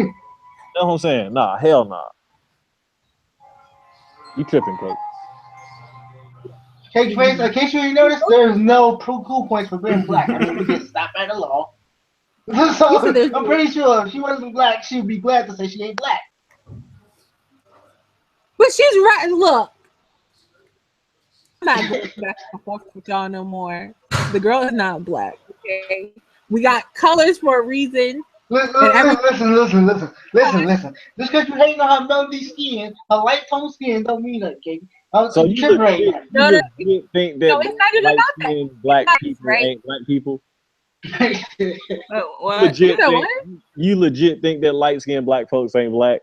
what I'm saying. Nah, hell nah. You tripping, Coach. Cake face, in case you didn't notice, there's no cool points for being black. I mean, we get stopped by the law. So I'm pretty sure if she wasn't black, she'd be glad to say she ain't black. But she's right. Look, I'm not going back and forth with y'all no more. The girl is not black. Okay, we got colors for a reason. Listen. Just because you hating on her melody skin, her light tone skin, don't mean that, Kate. So you think that black people ain't black people? You legit think that light-skinned black folks ain't black?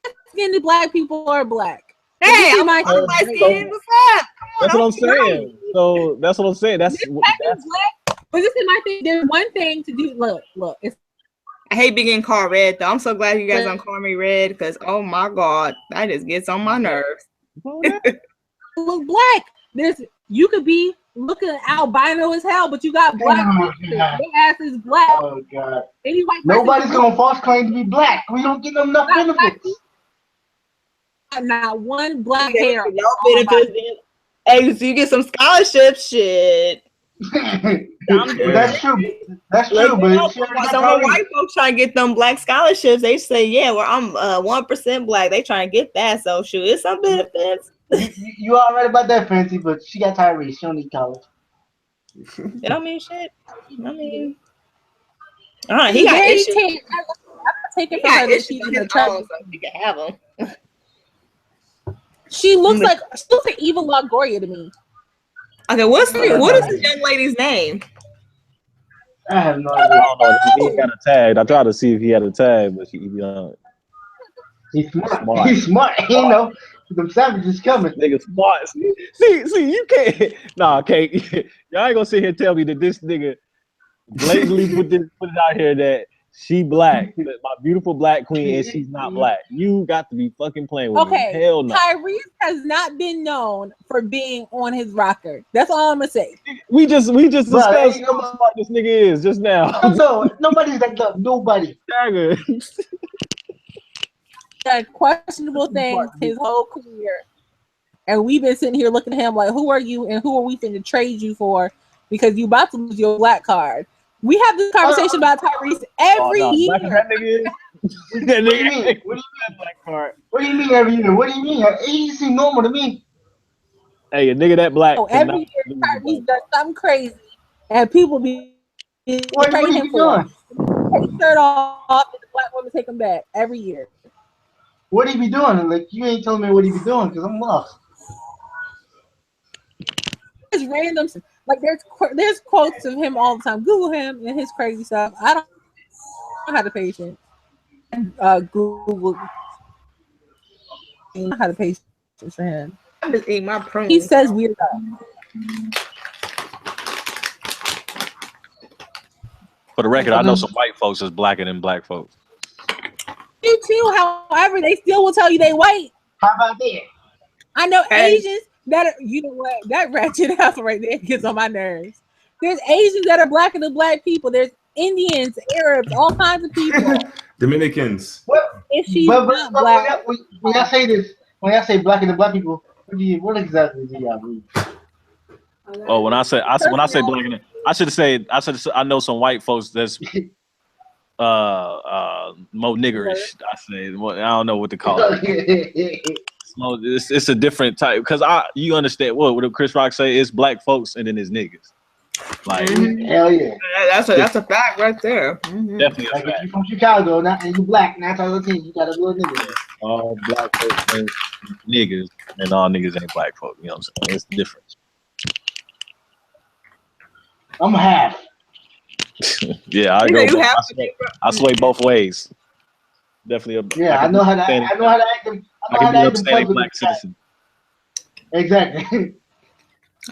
Light-skinned black people are black. Hey, I'm light-skinned. What's up? That's what I'm saying. So that's what I'm saying. That's black. But this is my thing. There's one thing to do. Look. I hate being called red, though. I'm so glad you guys don't call me red, because oh my god, that just gets on my nerves. Look black. You could be looking albino as hell, but you got black. Your ass is black. Oh god. Nobody's gonna false claim to be black. We don't get them enough benefits. Not one black hair. No benefits. Hey, so you get some scholarship shit. That's true. But some white folks trying to get them black scholarships. They say, yeah, well, I'm 1% black. They trying to get that. So shoot, it's some benefits. You all right about that, Fancy? But she got Tyrese. She don't need college. I mean, shit. I mean, he got issues. I'm taking for her that she's in the trouble. You can have them. She looks like evil Longoria to me. Okay, what is this young lady's name? I have no idea. I don't know. He got a tag. I tried to see if he had a tag, but he's smart. He's smart. You know, the savages coming. Nigga smart. See, you can't. Nah, Kate. Y'all ain't gonna sit here and tell me that this nigga blatantly put it out here that she black, my beautiful black queen, and she's not black. You got to be fucking playing with me. Hell no. Tyrese has not been known for being on his rocker. That's all I'm gonna say. We just discussed how smart this nigga is just now. No, nobody's that dumb. Nobody. Got questionable things his whole career, and we've been sitting here looking at him like, who are you and who are we finna trade you for? Because you about to lose your black card. We have this conversation about Tyrese every year. What do you mean? What do you mean every year? What do you mean? He seem normal to me. Hey, a nigga that black. Every year Tyrese does something crazy, and people be trading him for him. Take his shirt off, and the black woman take him back every year. What he be doing? Like, you ain't telling me what he be doing because I'm lost. It's random. Like there's quotes of him all the time. Google him and his crazy stuff. I don't have the patience. Google. I don't have the patience for him. I'm just eating my prunes. He says weird stuff. For the record, I know some white folks that's blacker than black folks. You too. However, they still will tell you they white. How about that? I know Asians. You know what? That ratchet ass right there gets on my nerves. There's Asians that are blacker than black people. There's Indians, Arabs, all kinds of people. Dominicans. If she's not black. When I say this, when I say blacker than black people, what exactly do y'all mean? Oh, when I say black, I should have said I know some white folks that's more niggerish. I say, I don't know what to call it. It's a different type because you understand what Chris Rock say? It's black folks and then it's niggas. Like hell yeah, that's a fact right there. Definitely a like fact. if you from Chicago, and you black, 9 times out of 10, you got a little nigga. All black folks ain't niggas, and all niggas ain't black folk. You know what I'm saying? It's different. I'm half. Yeah, I sway both ways. Definitely I know how to act. I know how to act. I can be an upstanding black citizen. Exactly.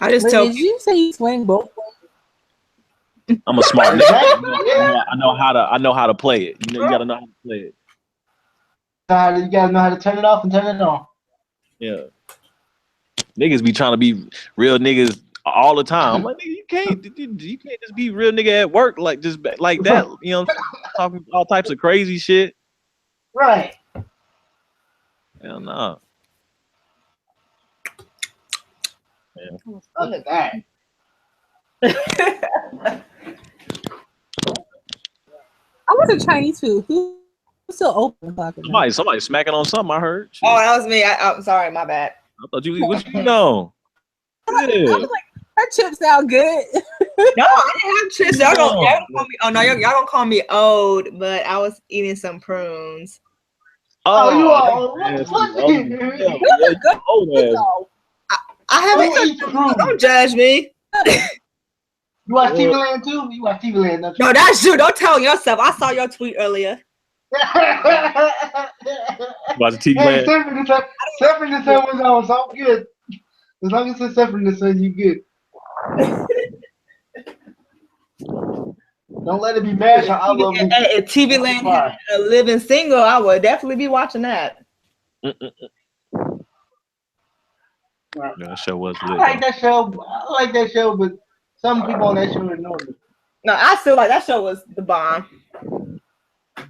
I just tell. Did you say you swing both ways? I'm a smart nigga. I know how to play it. You gotta know how to play it. You gotta know how to turn it off and turn it on. Yeah. Niggas be trying to be real niggas all the time. I'm like, nigga, you can't just be real nigga at work like that. You know what I'm saying? Talking all types of crazy shit. Right. Hell no. Yeah. Look at that. I want a Chinese food. Who's still open? Somebody smacking on something. I heard. Shit. Oh, that was me. I'm sorry, my bad. I thought you. What you know? I was like, her chips sound good. No, I didn't have chips. Y'all don't call me. Oh no, y'all don't call me old. But I was eating some prunes. Oh, you are. I haven't. Don't judge me. You watch TV Land too? You watch TV Land, don't you? No, that's you. Don't tell yourself. I saw your tweet earlier. Watch TV Land. Separate the sun was on, so I'm good. As long as it's separate the sun, you good. Don't let it be mashed. I love it. If TV Land had a living single, I would definitely be watching that. Yeah, that show was lit. I like that show, but some people on that show ignore me. No, I still like that show was the bomb. I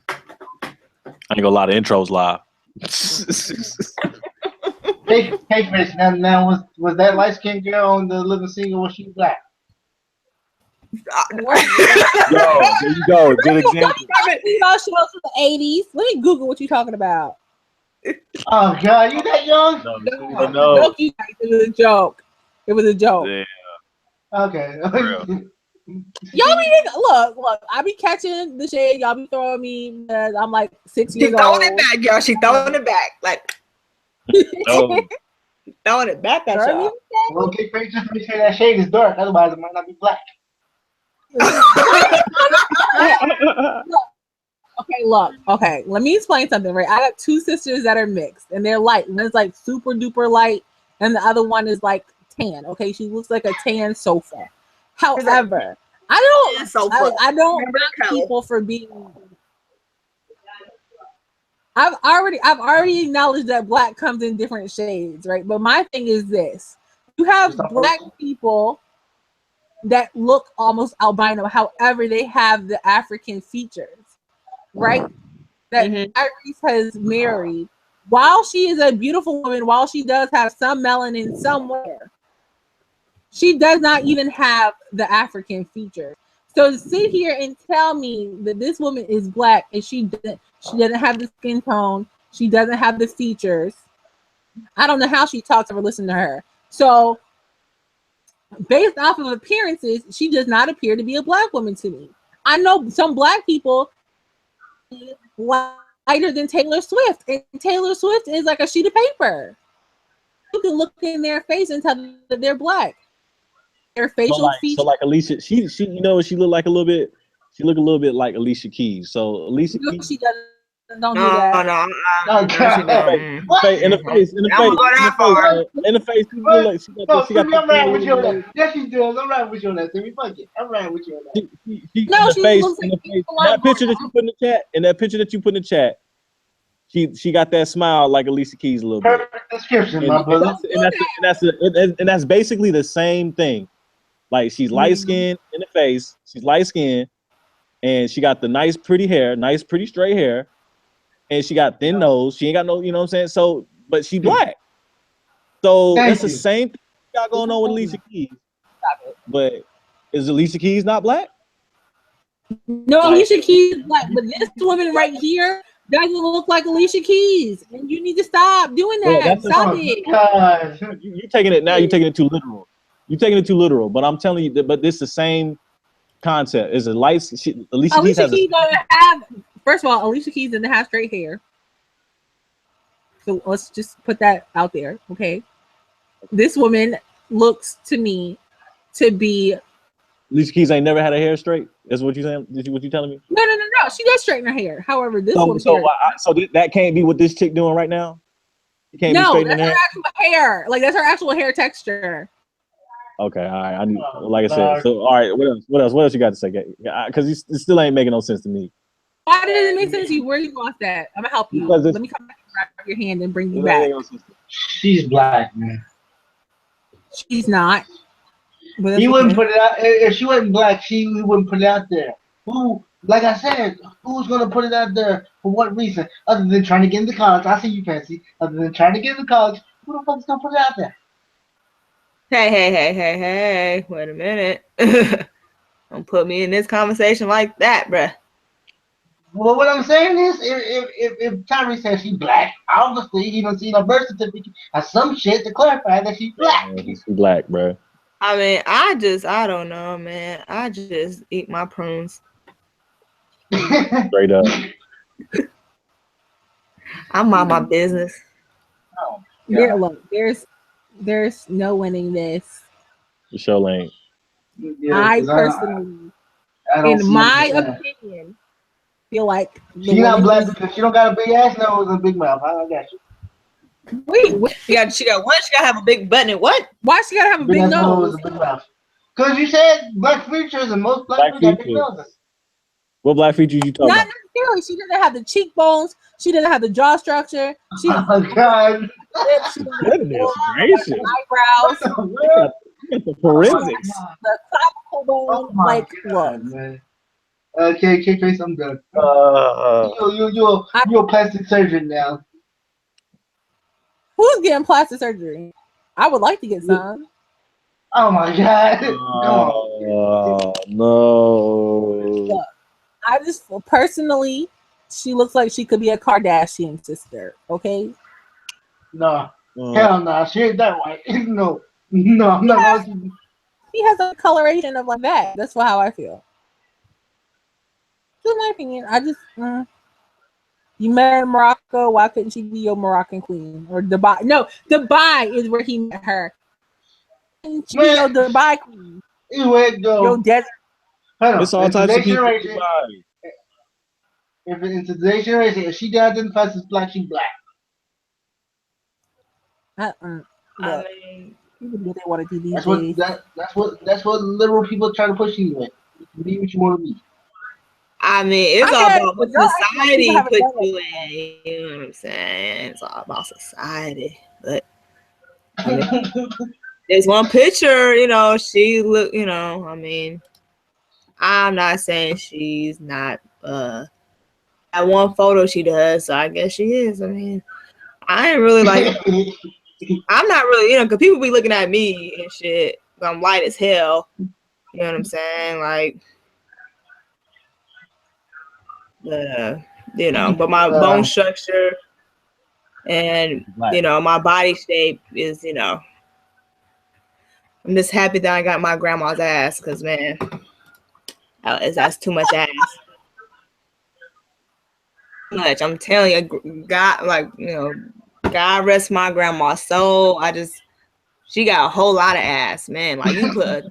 ain't gonna lie, the intro's live. Hey, Chris, now was that light skinned girl on the living single? Was she black? Yo, there you go. Good example. Shows from the 80s. Let me Google what you're talking about. Oh God, you that young? No. It was a joke. It was a joke. Yeah. Okay. Y'all be look. I be catching the shade. Y'all be throwing me. I'm like 6 years old. She throwing it back, y'all. She throwing it back, like throwing it back at y'all. Well, okay, just make sure that shade is dark. Otherwise, it might not be black. Okay, let me explain something, right? I got two sisters that are mixed and they're light. One's like super duper light and the other one is like tan. Okay, she looks like a tan sofa. However, I don't knock people for being. I've already acknowledged that black comes in different shades, right? But my thing is this: you have black people that look almost albino, however, they have the African features, right? That Iris has married. While she is a beautiful woman, while she does have some melanin somewhere, she does not even have the African features. So to sit here and tell me that this woman is black and she doesn't have the skin tone, she doesn't have the features. I don't know how she talks or listen to her. So based off of appearances, she does not appear to be a black woman to me. I know some black people lighter than Taylor Swift, and Taylor Swift is like a sheet of paper. You can look in their face and tell that they're black. Their facial features. So like Alicia, she you know she looked like a little bit. She looked a little bit like Alicia Keys. So Alicia Keys. She doesn't. Don't do that. No. In the face. In the face. She got I'm riding with you on that. Yes, she does. I'm riding with you on that. Timmy, fuck it. I'm riding with you on that. She looks like that picture that you put in the chat, and that picture that you put in the chat. She got that smile like Alicia Keys a little bit. Perfect description, my brother. And that's basically the same thing. Like she's light skinned in the face, she's light skinned, and she got the nice pretty hair, nice pretty straight hair, and she got thin nose. She ain't got no, you know what I'm saying? So, but she black. So that's the same thing you got going on with Alicia Keys. But is Alicia Keys not black? No, Alicia Keys is black, but this woman right here doesn't look like Alicia Keys, and you need to stop doing that. Bro, Stop it. You're taking it now. You're taking it too literal. You're taking it too literal. But I'm telling you, but this is the same concept. Is a light? Alicia Keys has. First of all, Alicia Keys doesn't have straight hair. So let's just put that out there, okay? This woman looks to me to be. Alicia Keys ain't never had her hair straight. That's what you saying? What you telling me? No. She does straighten her hair. However, this woman. So that can't be what this chick doing right now. It can't be straightening her actual hair. Like that's her actual hair texture. Okay, all right. Like I said. So all right. What else you got to say? Because it still ain't making no sense to me. Why does it make sense to you? Where you lost that? I'm gonna help you. Let me come back and grab your hand and bring you back. She's black, man. She's not. He wouldn't put it out if she wasn't black. He wouldn't put it out there. Who, like I said, who's gonna put it out there for what reason? Other than trying to get into college, I see you, Fancy. Other than trying to get into college, who the fuck's gonna put it out there? Hey! Wait a minute. Don't put me in this conversation like that, bruh. Well, what I'm saying is, if Tyree says she's black, obviously he don't see no birth certificate or some shit to clarify that she's black. Yeah, she's black, bro. I mean, I don't know, man. I just eat my prunes. Straight up. I'm on my business. Oh, look, there's no winning this. The show ain't. Yeah, I personally, in my opinion, feel like she's not black because she don't got a big ass nose and a big mouth. I got you. Wait, she got what? She gotta have a big butt and what? Why she gotta have a big nose? Because you said black features and most black features got big noses. What black features you talking about? Not necessarily. She doesn't have the cheekbones. She doesn't have the jaw structure. She oh God! Goodness gracious! Eyebrows. The forensics. The clavicle bone. Like, look. Man. Okay, Face, I'm done. You're a plastic surgeon now. Who's getting plastic surgery? I would like to get some. Oh my God! No. Look, I just personally, she looks like she could be a Kardashian sister. Okay. No, hell no, she ain't that white. No, I'm not. She has a coloration of like that. That's how I feel. In my opinion, I just you married Morocco. Why couldn't she be your Moroccan queen or Dubai? No, Dubai is where he met her. She be your Dubai queen. Your desert. It's all types of people. If in today's generation, if she identifies as black, she's black. I mean, people do what they want to do these days. That's what liberal people try to push you with. Be what you want to be. I mean, it's all about what society puts you in. You know what I'm saying? It's all about society. But I mean, there's one picture, she look, I mean, I'm not saying she's not that one photo she does, so I guess she is. I mean, I ain't really like I'm not really, because people be looking at me and shit. I'm light as hell. You know what I'm saying? Like, but my bone structure and my body shape is, I'm just happy that I got my grandma's ass, because man, that's too much ass. Much, I'm telling you, God, God rest my grandma's soul. She got a whole lot of ass, man. Like, you put a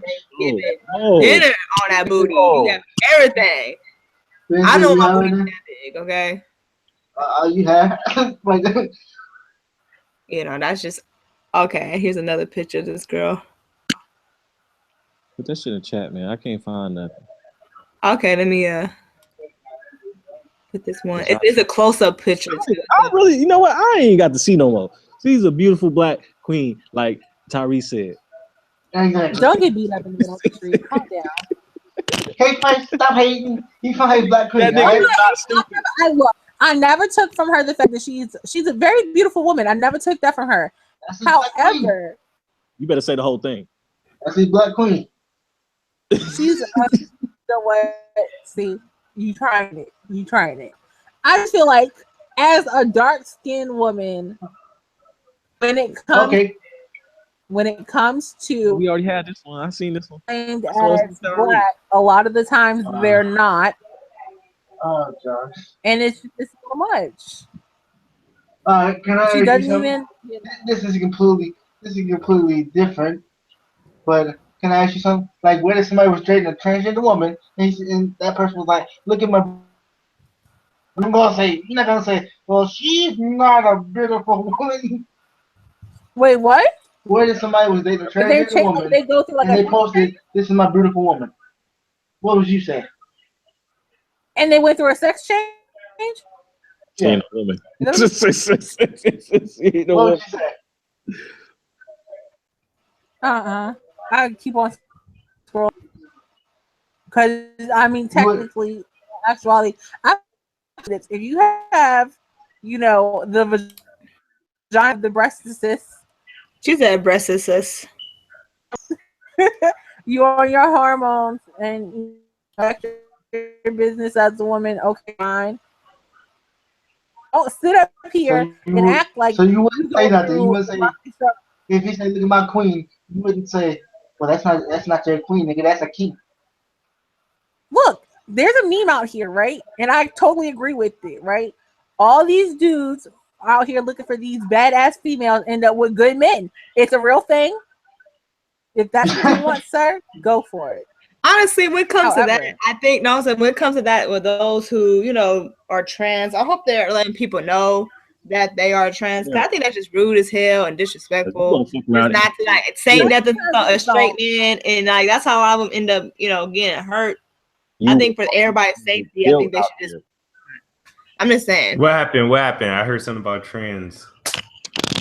dinner on that booty. You got everything. I know my booty's that big, okay? You have that's just okay. Here's another picture of this girl. Put that shit in chat, man. I can't find nothing. Okay, let me put this one. It's a close-up picture too. I really, you know what? I ain't got to see no more. She's a beautiful black queen, like Tyree said. Exactly. Don't get beat up in the middle of the street. Calm down. Hey, Face, stop hating. You can hate black queen. I never took from her the fact that she's a very beautiful woman. I never took that from her. However, you better say the whole thing. That's his black queen. She's know what? See, you trying it. I just feel like as a dark-skinned woman, when it comes to we already had this one. I seen this one. And as black, a lot of the times they're not. Oh, Josh. And it's so much. Can I? She doesn't even. This is completely different. But can I ask you something? Like, what if somebody was dating a transgender woman, and that person was like, "Look at my." You're not gonna say, "Well, she's not a beautiful woman." Wait, what? What if somebody was dating a transgender woman, they go through like and they posted, "This is my beautiful woman"? What would you say? And they went through a sex change? Yeah. Woman. What would you say? I keep on scrolling. Because, I mean, technically, actually, if you have, the vagina, the breast assist. She said breast assist. You on your hormones and your business as a woman, okay, fine. Don't sit up here and act like. So you wouldn't say nothing. You wouldn't say if he said, "Look at my queen," you wouldn't say, "Well, that's not your queen, nigga. That's a king." Look, there's a meme out here, right? And I totally agree with it, right? All these dudes out here looking for these badass females end up with good men. It's a real thing. If that's what you want, sir, go for it. Honestly, when it comes to that, I think when it comes to that, with those who are trans, I hope they're letting people know that they are trans. Yeah. I think that's just rude as hell and disrespectful. It's not to like say nothing to a straight man, and like that's how I would end up, getting hurt. I think for everybody's safety, I think they should just. I'm just saying. What happened? I heard something about trans.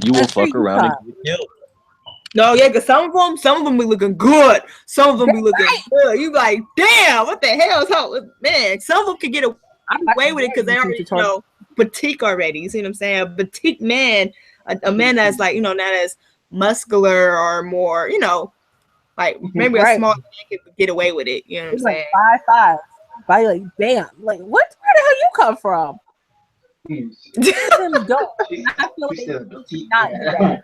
You will fuck around and get killed. No, yeah, because some of them be looking good. Some of them be looking good. You like, damn, what the hell is up, man? Some of them can get away with it because they already petite already. You see what I'm saying? A petite man, a man that's like, not as muscular or more, like maybe a small man can get away with it. You know what I'm saying? 5'5". By like, damn, like where the hell you come from? I feel like not that.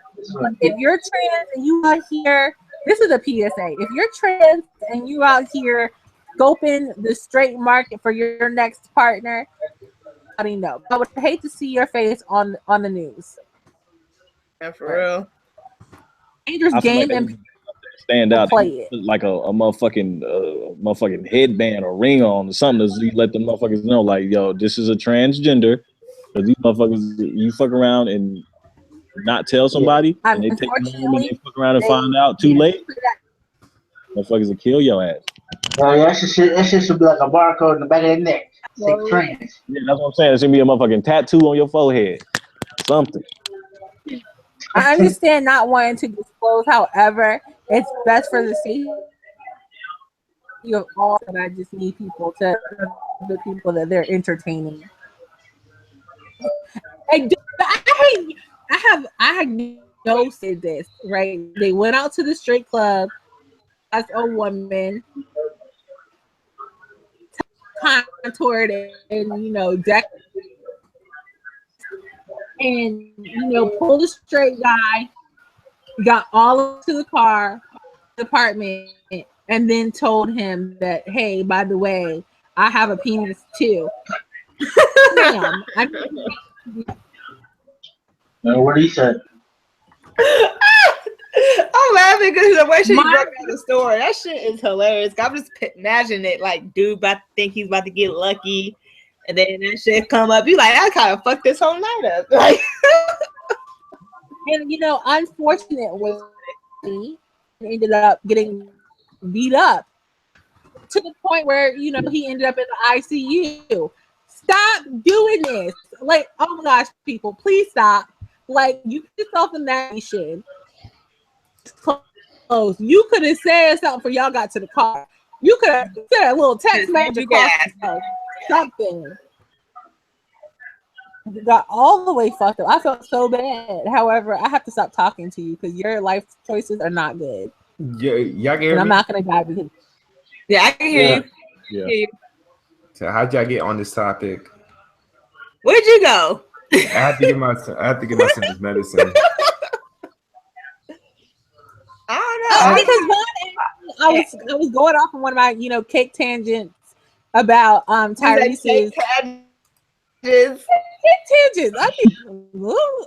If you're trans and you out here, this is a PSA. If you're trans and you out here scoping the straight market for your next partner, I don't know. I would hate to see your face on the news. Yeah, for real. Dangerous game and stand out like a motherfucking headband or ring on or something to let the motherfuckers know, like, yo, this is a transgender. Because these motherfuckers, you fuck around and not tell somebody, and they take them home and they fuck around and find out too late. Motherfuckers will kill your ass. Oh yeah, that shit should be like a barcode in the back of their neck. Say trans. Yeah, that's what I'm saying. It should be a motherfucking tattoo on your forehead. Something. I understand not wanting to disclose, however, it's best for the safety of all, and I just need the people that they're entertaining. I have no said this, right? They went out to the straight club as a woman, contoured and decked, and pulled a straight guy, got all to the car, apartment, and then told him that, hey, by the way, I have a penis too. Damn. What he said. I'm laughing because the way she broke down the story, that shit is hilarious. I'm just imagining it like, dude about to think he's about to get lucky, and then that shit come up. You like, I kind of fucked this whole night up. Like, and unfortunately, he ended up getting beat up to the point where he ended up in the ICU. Stop doing this. Like, oh my gosh, people, please stop. Like, you put yourself in that situation. Close. You could have said something before y'all got to the car. You could have said a little text message across something. Got all the way fucked up. I felt so bad. However, I have to stop talking to you because your life choices are not good. Yeah, y'all can hear me? I'm not gonna die because. Yeah, I can hear you. Yeah. So how'd y'all get on this topic? Where'd you go? I have to get my son his medicine. Because I was going off on one of my cake tangents about Tyrese's tangents. I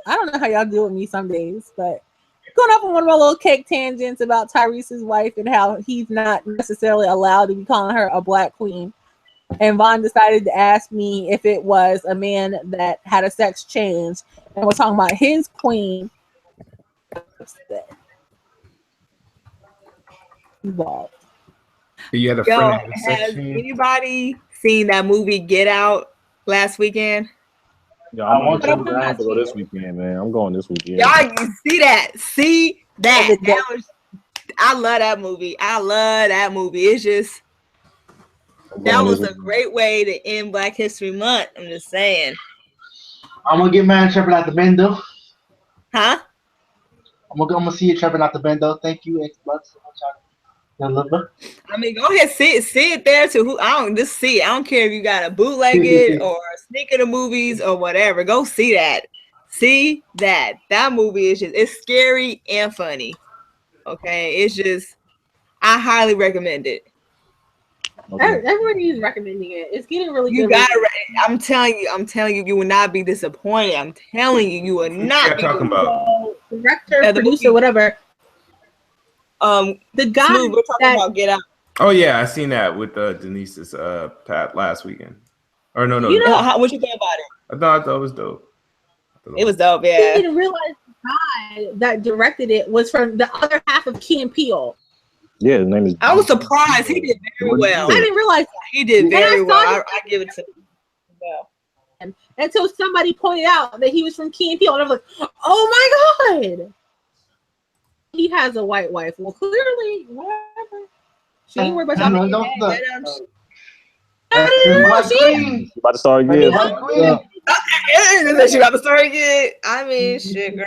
don't know how y'all do with me some days, but going off on one of my little cake tangents about Tyrese's wife and how he's not necessarily allowed to be calling her a black queen. And Vaughn decided to ask me if it was a man that had a sex change and was talking about his queen. Involved. You had a friend that had a sex change? Anybody seen that movie Get Out last weekend? Yeah, I'm going to go this weekend, man. I'm going this weekend. Y'all see that? See that? I love that movie. It's just that was a great way to end Black History Month. I'm just saying. I'm gonna get mine trapping out the bendo. Huh? I'm gonna see you trapping out the bendo. Thank you, Xbox. I mean, go ahead, see it there too. I don't see it. I don't care if you got to bootleg it or sneak in the movies or whatever. Go see that. See that. That movie is it's scary and funny. Okay, it's just I highly recommend it. Okay. Everybody is recommending it. It's getting really good. I'm telling you, you will not be disappointed. I'm telling you, you will not be talking about director, producer, whatever. The guy we're talking about Get Out. Oh yeah, I seen that with Denise's Pat last weekend. Or no. What you think about it? I thought it was dope. It was dope, yeah. I didn't realize the guy that directed it was from the other half of Key and Peele. Yeah, his name is. I was surprised. He did very well. I didn't realize that. He did very well. I give it to him. Well. Until somebody pointed out that he was from Key and Peele, and I was like, "Oh my god, he has a white wife." Well, clearly, whatever. She ain't worried about y'all. She about to start again. She about to start again. I mean, shit, girl.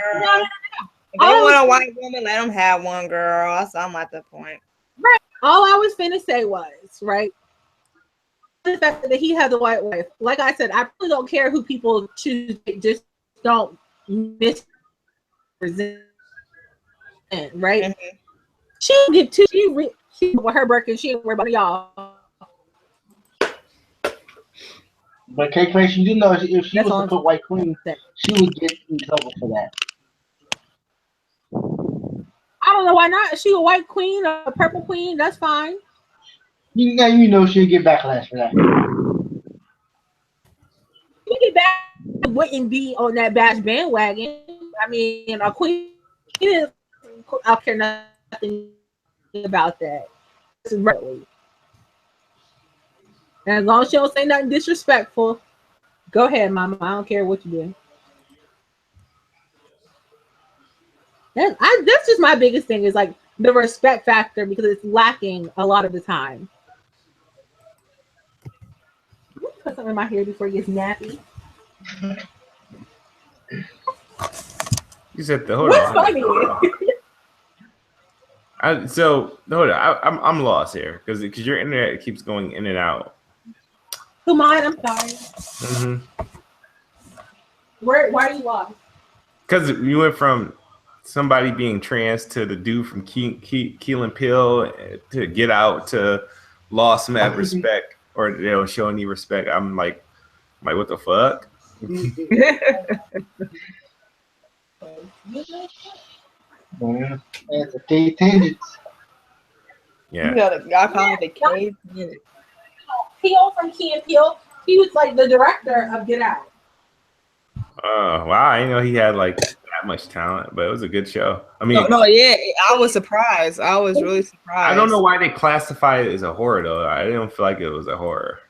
If they want a white woman, let them have one, girl. I'm at the point. Right. All I was finna say was, right, the fact that he has a white wife. Like I said, I really don't care who people choose. Just don't misrepresent, right? Mm-hmm. She get two. She with her Birkin. She ain't worried about y'all. But K-Crazy, you do know if she was to put white queen, she would get in trouble for that. I don't know why not. She a white queen, a purple queen, that's fine. You know she'll get backlash for that. You get back wouldn't be on that bash bandwagon. I mean, a queen is I care nothing about that. Really. And as long as she don't say nothing disrespectful, go ahead, mama. I don't care what you do. That's just my biggest thing is like the respect factor because it's lacking a lot of the time. Put something in my hair before it gets nappy. You said hold on. Funny? I'm lost here because your internet keeps going in and out. Who mine? I'm sorry. Mm-hmm. Why are you lost? Because you went from somebody being trans to the dude from Key and Peele to Get Out to lost mad respect or they don't show any respect. I'm like what the fuck? It's a K tangents. Yeah. Y'all call it the K tangents. Peele from Key and Peele. He was like the director of Get Out. Oh wow! I didn't know he had like that much talent, but it was a good show. I mean, yeah, I was surprised. I was really surprised. I don't know why they classify it as a horror though. I didn't feel like it was a horror.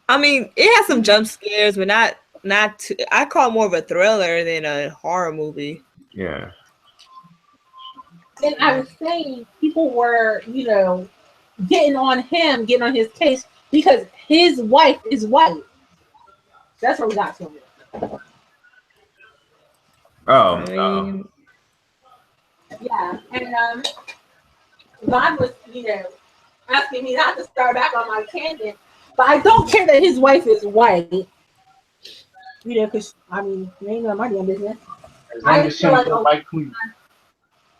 I mean, it had some jump scares, but not too, I call it more of a thriller than a horror movie. Yeah. And I was saying people were, getting on his case because his wife is white. That's where we got to it. Oh. Yeah, and Vaughn was, asking me not to start back on my tangent, but I don't care that his wife is white. You know, because I mean, there ain't no money in business. I feel like white queen.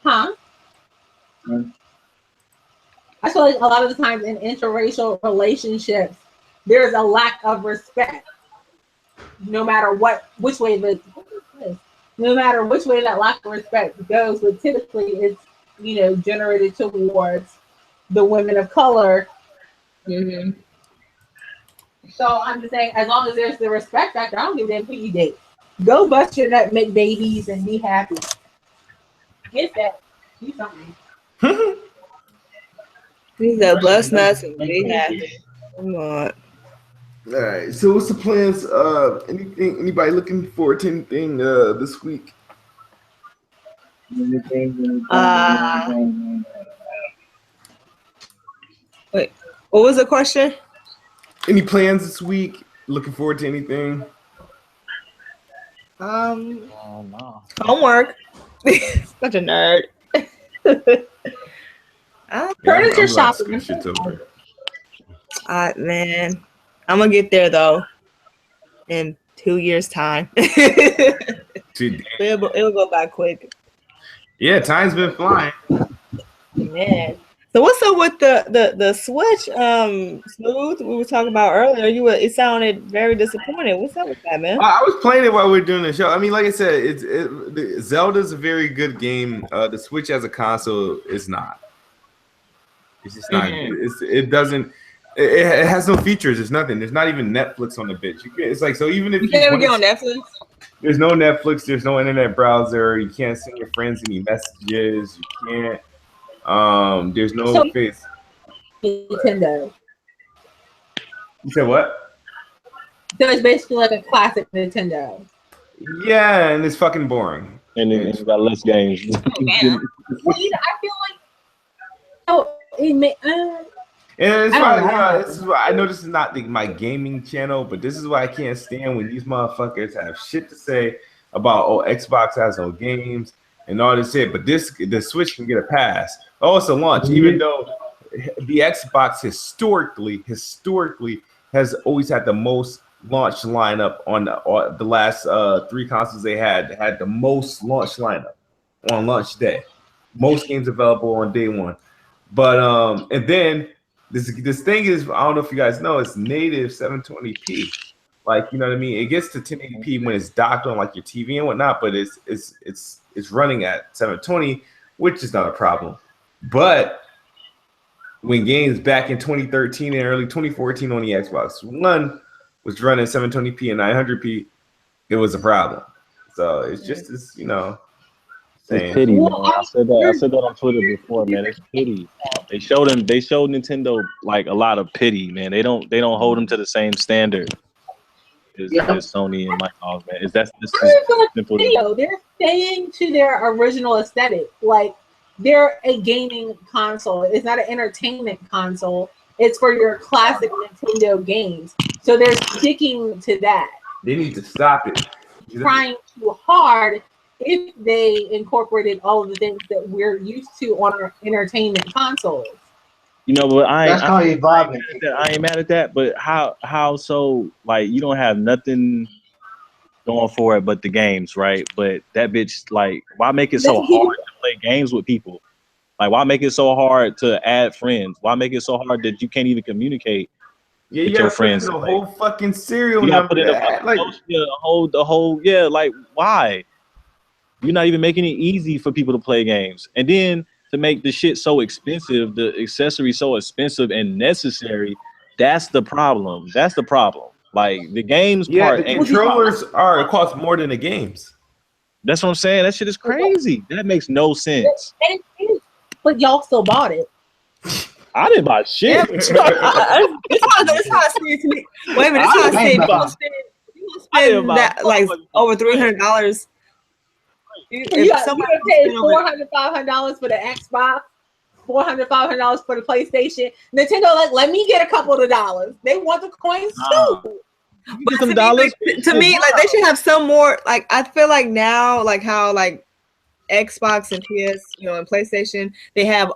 Huh? I feel like a lot of the times in interracial relationships, there's a lack of respect. No matter which way no matter which way that lack of respect goes, but typically it's generated towards the women of color. Mm-hmm. So I'm just saying, as long as there's the respect factor, I don't give a damn who you date. Go bust your nut, make babies, and be happy. Get that. Do something. He's a bust nuts and be happy. Come on. All right. So what's the plans? Anybody looking forward to anything this week? Wait, what was the question? Any plans this week? Looking forward to anything? No. Homework. Such a nerd. Furniture shopping. Shit's over. Man, I'm gonna get there though in 2 years' time. It'll go by quick. Yeah, time's been flying. Man. So what's up with the Switch, Smooth? We were talking about earlier. It sounded very disappointed. What's up with that, man? I was playing it while we were doing the show. I mean, like I said, Zelda's a very good game. The Switch as a console is not. It's just not. Mm-hmm. It has no features. It's nothing. There's not even Netflix on the bitch. It's like, so even if you can't even get on Netflix. There's no Netflix. There's no internet browser. You can't send your friends any messages. You can't. There's no face. Nintendo. You said what? So it's basically like a classic Nintendo. Yeah, and it's fucking boring. And then it's got less games. Oh man. Well, I feel like and it's why, this is why I know this is not my gaming channel, but this is why I can't stand when these motherfuckers have shit to say about Xbox has no games and all this shit. But the Switch can get a pass. Oh, it's a launch, even though the Xbox historically has always had the most launch lineup on the last 3 consoles they had the most launch lineup on launch day. Most games available on day one. But and then this thing is, I don't know if you guys know, it's native 720p. Like, you know what I mean? It gets to 1080p when it's docked on like your TV and whatnot, but it's running at 720, which is not a problem. But when games back in 2013 and early 2014 on the Xbox One was running 720p and 900p, it was a problem. So it's just this, It's pity, man. I said that on Twitter before, man. It's pity. They showed Nintendo like a lot of pity, man. They don't hold them to the same standard as Sony and Microsoft, man. That's simple. They're staying to their original aesthetic. Like, they're a gaming console. It's not an entertainment console. It's for your classic Nintendo games. So they're sticking to that. They need to stop it. Trying too hard if they incorporated all of the things that we're used to on our entertainment consoles. But I ain't mad at that. But how so? Like, you don't have nothing going for it but the games, right? But that bitch, like, why make it so hard to play games with people? Like, why make it so hard to add friends? Why make it so hard that you can't even communicate with your friends? The whole fucking serial number. Put in like, why? You're not even making it easy for people to play games. And then to make the shit so expensive, the accessories so expensive and necessary, that's the problem. Like, the games part. The controllers cost more than the games. That's what I'm saying. That shit is crazy. That makes no sense. But y'all still bought it. I didn't buy shit. It's hard to see to me. Wait a minute, it's hard to see. People spend that, like, over $300. You pay $400, $500 for the Xbox, $400, $500 for the PlayStation. Nintendo, like, let me get a couple of dollars. They want the coins too. But to me, like, they should have some more. Like, I feel like now, like how like Xbox and PS, and PlayStation, they have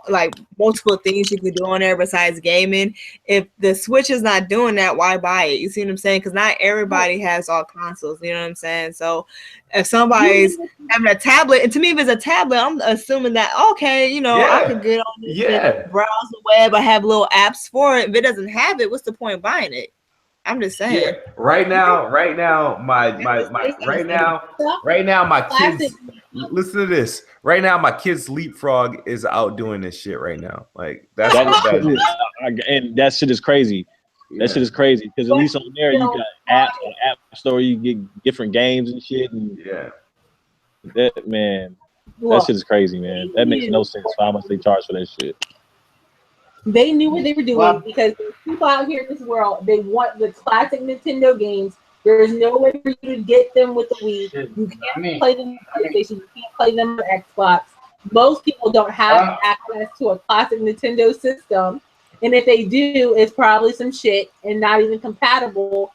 like multiple things you can do on there besides gaming. If the Switch is not doing that, why buy it? You see what I'm saying? Because not everybody has all consoles. You know what I'm saying? So if somebody's having a tablet, and to me, if it's a tablet, I'm assuming that okay, I could get on this and browse the web. I have little apps for it. If it doesn't have it, what's the point of buying it? I'm just saying. Yeah. Right now, my kids. Listen to this. Right now, my kids leapfrog is out doing this shit right now. Like that's what that is. And that shit is crazy. That shit is crazy because at least on there you got app store, you get different games and shit. And that shit is crazy, man. That makes no sense for how much they charge for that shit. They knew what they were doing because there's people out here in this world, they want the classic Nintendo games. There is no way for you to get them with the Wii. You can't play them on PlayStation. You can't play them on Xbox. Most people don't have access to a classic Nintendo system. And if they do, it's probably some shit and not even compatible.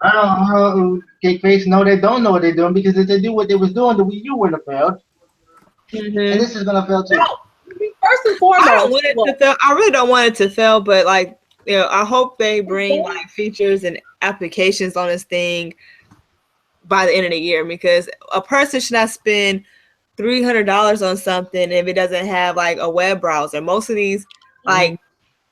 I don't know. Cake-Face, no, they don't know what they're doing because if they do what they was doing, the Wii U would have failed. And this is going to fail too. No. First and foremost, I really don't want it to fail, but I hope they bring like features and applications on this thing by the end of the year, because a person should not spend $300 on something if it doesn't have like a web browser. Most of these, like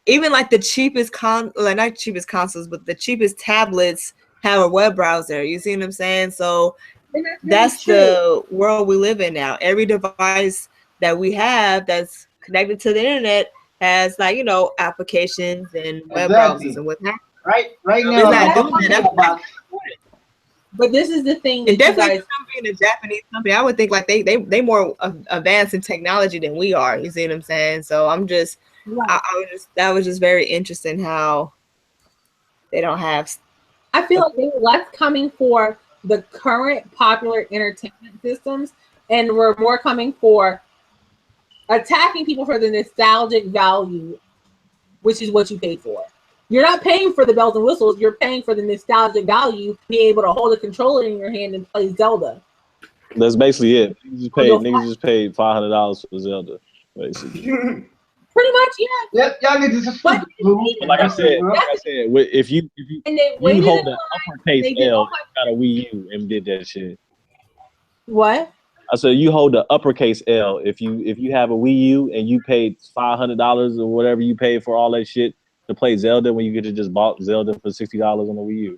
even like the cheapest not cheapest consoles, but the cheapest tablets have a web browser. You see what I'm saying? So that's the world we live in now. Every device that we have that's connected to the internet has applications and web browsers and whatnot. Right now. But this is the thing. And definitely being a Japanese company, I would think like they more advanced in technology than we are. You see what I'm saying? So I'm just, that was just very interesting how they don't have. I feel like they were less coming for the current popular entertainment systems, and we're more coming for attacking people for the nostalgic value, which is what you paid for. You're not paying for the bells and whistles. You're paying for the nostalgic value, being able to hold a controller in your hand and play Zelda. That's basically it. Niggas just paid $500 for Zelda, basically. Pretty much, yeah. Yep, y'all niggas are stupid. But like I said, if you hold the uppercase L, got a Wii U and did that shit. What? I said you hold the uppercase L if you have a Wii U and you paid $500 or whatever you paid for all that shit to play Zelda when you could have just bought Zelda for $60 on the Wii U.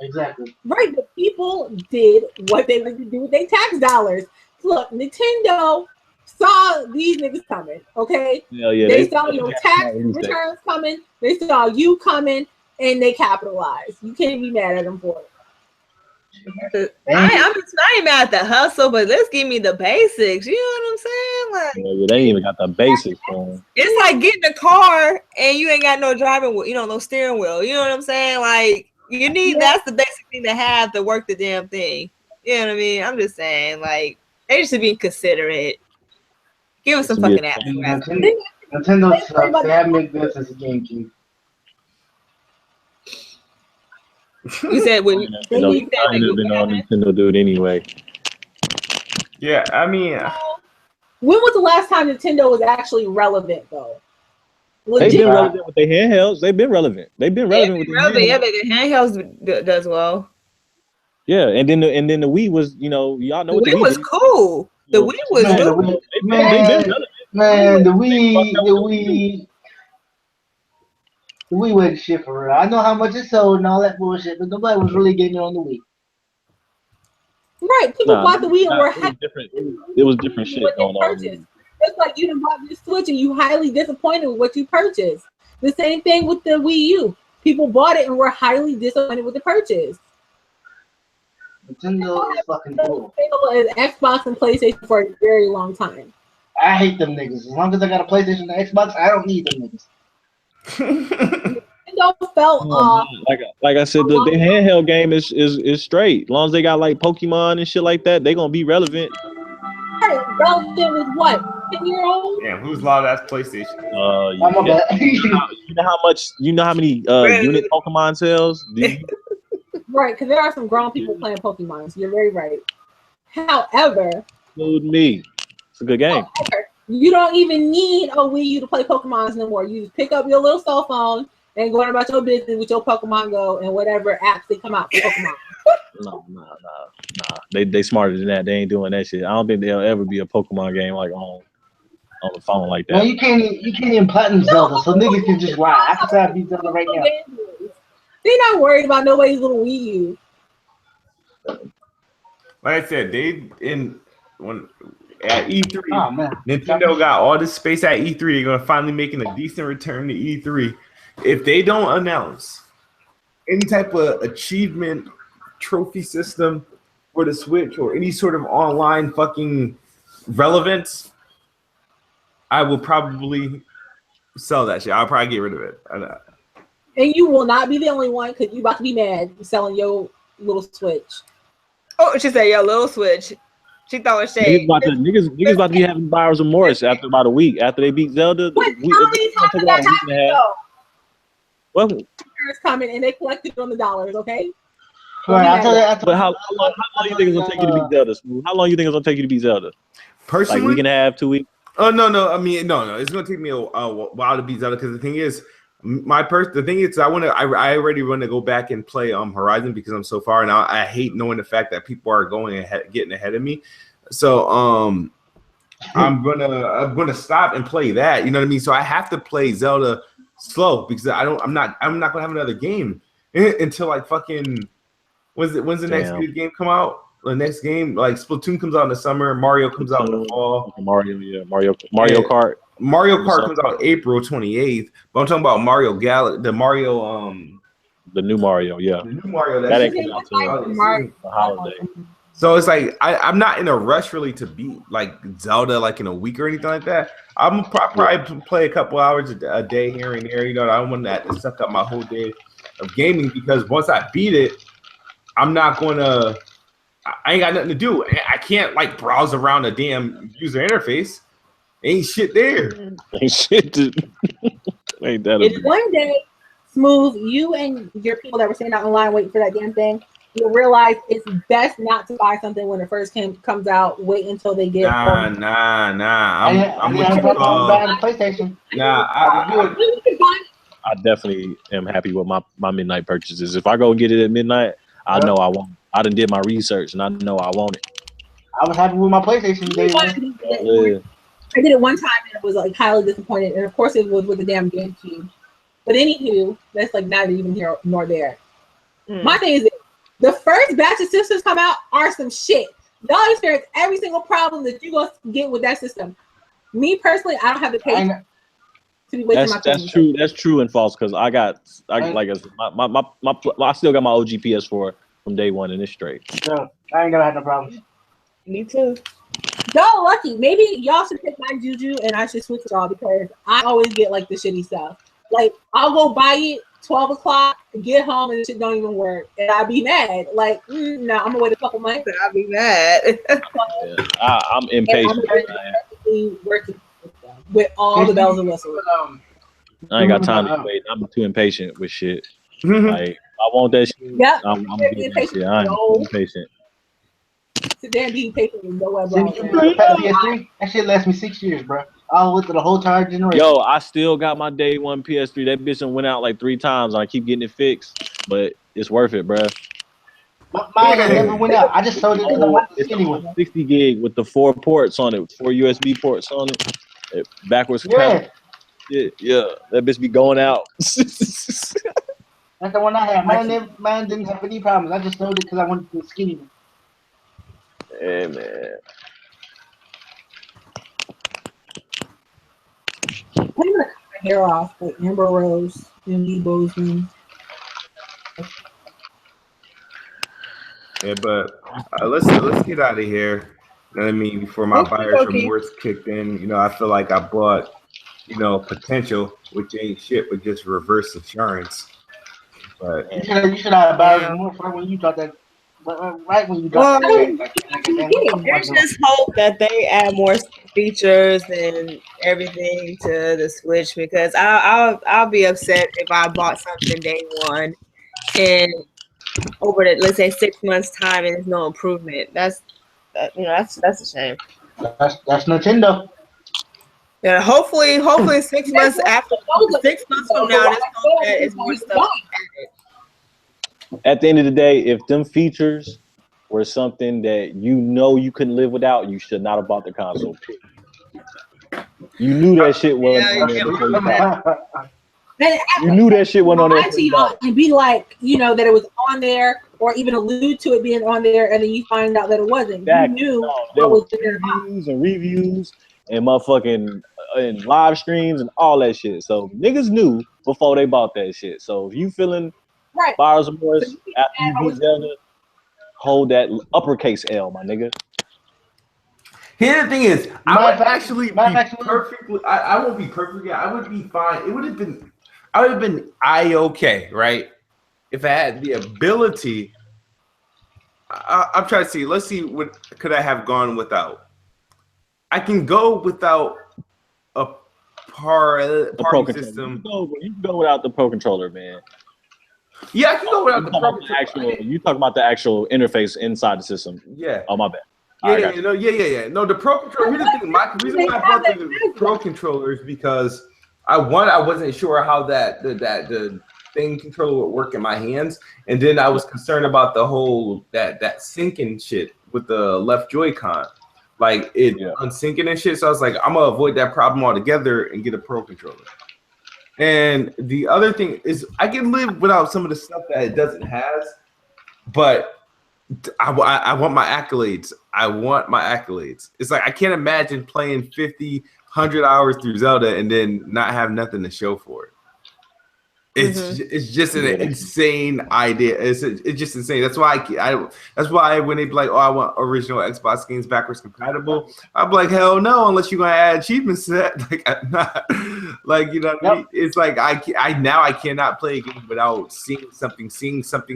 Exactly. Right, but people did what they wanted to do with their tax dollars. Look, Nintendo saw these niggas coming, okay? Hell yeah, they saw your tax returns coming, they saw you coming, and they capitalized. You can't be mad at them for it. I ain't mad at the hustle, but let's give me the basics. You know what I'm saying? Like, they ain't even got the basics for them. It's like getting a car and you ain't got no driving wheel, no steering wheel. You know what I'm saying? Like, you need that's the basic thing to have to work the damn thing. You know what I mean? I'm just saying, like, they should be considerate. Give us some fucking apps. Nintendo sucks. They haven't made this as a GameCube. You said when Nintendo do it anyway. Yeah, I mean, when was the last time Nintendo was actually relevant though? They've been relevant with their handhelds. They've been relevant. With their handhelds. Yeah, but the handhelds does well. Yeah, and then the Wii was, y'all know what the Wii was cool. The Wii was good. Man, the Wii wasn't shit for real. I know how much it sold and all that bullshit, but nobody was really getting it on the Wii. Right, people bought the Wii and were different. It was different shit going on. It's like you bought this Switch and you highly disappointed with what you purchased. The same thing with the Wii U. People bought it and were highly disappointed with the purchase. Nintendo is fucking cool. Xbox and PlayStation for a very long time. I hate them niggas. As long as I got a PlayStation and Xbox, I don't need them niggas. Like I said, the handheld game is straight. As long as they got like Pokemon and shit like that, they gonna be relevant. Relevant with what? 10-year-old? Damn, who's loud ass PlayStation? You know how many unit Pokemon sells? Right, because there are some grown people playing Pokemon. So you're very right. However, including me. It's a good game. You don't even need a Wii U to play Pokemon no more. You just pick up your little cell phone and go on about your business with your Pokemon Go and whatever apps that come out for Pokemon. No. They smarter than that. They ain't doing that shit. I don't think there'll ever be a Pokemon game like on the phone like that. Man, you can't even platinum Zelda, so niggas can just ride. I can say I beat Zelda right now. They're not worried about nobody's little Wii U. Like I said, at E3, Nintendo got all this space at E3. They're gonna finally making a decent return to E3. If they don't announce any type of achievement trophy system for the Switch or any sort of online fucking relevance, I will probably sell that shit. I'll probably get rid of it. And you will not be the only one because you about to be mad selling your little Switch. Oh, she said your little Switch. She throwing shade. Niggas about to be having buyer's remorse after about a week. After they beat Zelda, how many times did that happen though? Well, parents coming and they collected on the dollars, okay? Right, but how long you think it's gonna take you to beat Zelda? How long you think it's gonna take you to beat Zelda? Personally, like a week and a half, 2 weeks. Oh no. I mean, no. It's gonna take me a while to beat Zelda because the thing is, I already want to go back and play Horizon because I'm so far, and I hate knowing the fact that people are getting ahead of me. So I'm gonna stop and play that. You know what I mean? So I have to play Zelda slow because I'm not gonna have another game until like fucking when's the next good game come out? The next game, like Splatoon comes out in the summer, Mario comes out in the fall. Mario Kart. Mario Kart comes out April 28th, but I'm talking about the new Mario, yeah. The new Mario that comes out to the holiday. So it's like I'm not in a rush really to beat like Zelda like in a week or anything like that. I'm probably play a couple hours a day here and there. You know, I don't want that to suck up my whole day of gaming because once I beat it, I ain't got nothing to do. I can't like browse around a damn user interface. Ain't shit there. Ain't shit to. Ain't that if one day, Smooth, you and your people that were standing out in line waiting for that damn thing, you'll realize it's best not to buy something when it first comes out. Wait until they get. Nah. I'm with you. PlayStation. Nah, I definitely am happy with my midnight purchases. If I go get it at midnight, I know I won't. I done did my research and I know I want it. I was happy with my PlayStation day. I did it one time and it was like highly disappointed, and of course it was with the damn GameCube. But anywho, that's like not even here nor there. My thing is, the first batch of systems come out are some shit. Y'all experience every single problem that you gonna get with that system. Me personally, I don't have the patience to be wasting my time. That's true. That's true and false because I still got my OG PS4 from day one and it's straight. No, I ain't gonna have no problems. Me too. Y'all lucky. Maybe y'all should pick my juju and I should switch y'all because I always get like the shitty stuff. Like I'll go buy it 12 o'clock, get home and the shit don't even work. And I'll be mad. Like, no, I'm gonna wait a couple months. I'll be mad. I'm impatient. With all the bells and whistles. I ain't got time to wait. I'm too impatient with shit. Like I want that shit. Yeah, I'm getting that shit. I ain't impatient. Sit there and be patient with no one. PS3, that shit lasts me 6 years, bro. I went through the whole entire generation. Yo, I still got my day one PS3. That bitch went out like 3 times. And I keep getting it fixed, but it's worth it, bro. Mine never went out. I just sold it because I want the skinny one. 60 gig with the 4 ports on it, 4 USB ports on it, backwards compatible. Yeah, that bitch be going out. That's the one I had. Mine didn't have any problems. I just sold it because I wanted the skinny one. Hey, man. I'm gonna cut my hair off like Amber Rose, Emily Bozeman. Yeah, but let's get out of here. You know what I mean? Before my buyer's remorse kicked in, you know, I feel like I bought, you know, potential, which ain't shit, but just reverse insurance. But you should have buyer's remorse when you got that. Right when you got there's just hope that they add more features and everything to the Switch because I'll be upset if I bought something day one and over the let's say 6 months time and there's no improvement. That's that's a shame. That's Nintendo. Yeah, hopefully 6 months after 6 months from now, there's more stuff. At the end of the day, if them features were something that you couldn't live without, you should not have bought the console. You knew that shit wasn't on there before you bought it. You knew that shit wasn't on there before you bought it. And be like, that it was on there, or even allude to it being on there, and then you find out that it wasn't. Exactly. You knew there was reviews and motherfucking and live streams and all that shit. So niggas knew before they bought that shit. So if you feeling buyer's remorse after you beat Zelda, hold that uppercase L, my nigga. Here the thing is, I would actually be perfectly. I won't be perfectly. I would be fine. I would have been okay, right? If I had the ability. I'm trying to see. Let's see what could I have gone without. I can go without a party system. You can go without the Pro Controller, man. Yeah, I can go without the Pro Controller. You talk about the actual interface inside the system. Yeah. Oh, my bad. Yeah. No, the Pro Controller. Here's the thing. My reason why I bought the Pro Controller is because I wasn't sure how the thing controller would work in my hands, and then I was concerned about the whole that syncing shit with the left Joy-Con, like it unsyncing and shit. So I was like, I'm gonna avoid that problem altogether and get a Pro Controller. And the other thing is, I can live without some of the stuff that it doesn't have, but I want my accolades. It's like I can't imagine playing 50, 100 hours through Zelda and then not have nothing to show for it. It's just an insane idea. It's just insane. That's why when they be like, oh, I want original Xbox games backwards compatible, I'm like, hell no, unless you're gonna add achievement set. Like I'm not, like what I mean? It's like I cannot play a game without seeing something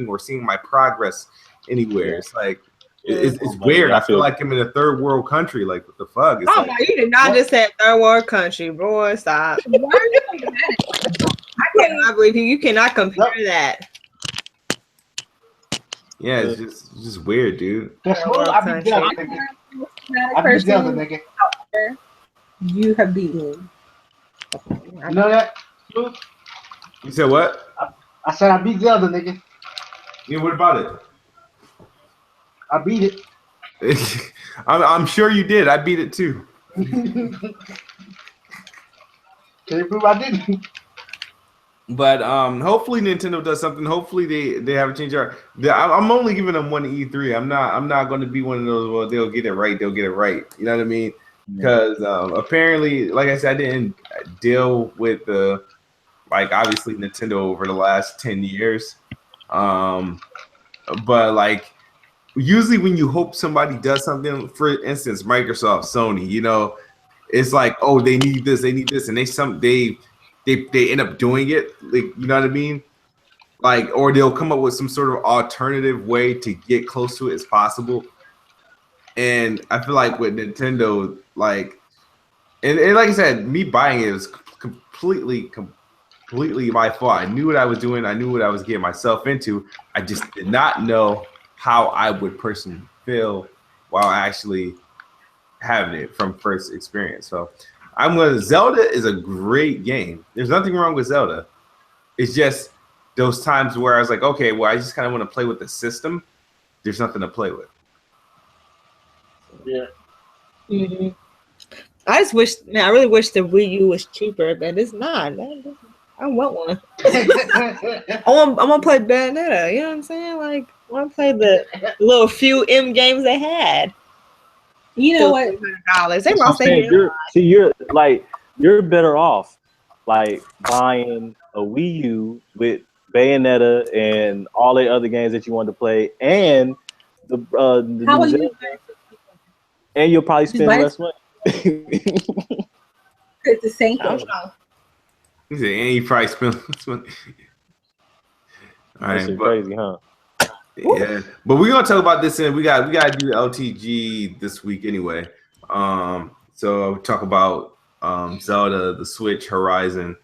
or seeing my progress anywhere. It's like it's weird. I feel like I'm in a third world country. Like what the fuck? It's you did not just say third world country, boy. Stop. I cannot believe you cannot compare that. Yeah, it's just weird, dude. I beat Zelda, nigga. You have beaten. You know that? You said what? I said I beat Zelda, nigga. Yeah, what about it? I beat it. I'm sure you did. I beat it too. Can you prove I didn't? But hopefully Nintendo does something. Hopefully they have a change. I'm only giving them one E3. I'm not going to be one of those. Well, they'll get it right. You know what I mean? Because apparently, like I said, I didn't deal with obviously Nintendo over the last 10 years. But like usually when you hope somebody does something, for instance, Microsoft, Sony, it's like, oh, they need this, and they end up doing it, like, you know what I mean? Like, or they'll come up with some sort of alternative way to get close to it as possible. And I feel like with Nintendo, like, and like I said, me buying it was completely my fault. I knew what I was doing. I knew what I was getting myself into. I just did not know how I would personally feel while actually having it from first experience. So Zelda is a great game. There's nothing wrong with Zelda. It's just those times where I was like, okay, well, I just kind of want to play with the system. There's nothing to play with. Yeah. Mm-hmm. I really wish the Wii U was cheaper, but it's not. I want one. I'm gonna play Bayonetta. You know what I'm saying? Like, I want to play the little few M games they had. You know what? They lost their you're better off like buying a Wii U with Bayonetta and all the other games that you want to play, and and you'll probably spend less money. It's the same thing. He said, and you probably spend less money. All right, crazy, huh? Yeah, but we're gonna talk about this, and we got to do LTG this week anyway. So we'll talk about Zelda, the Switch, Horizon.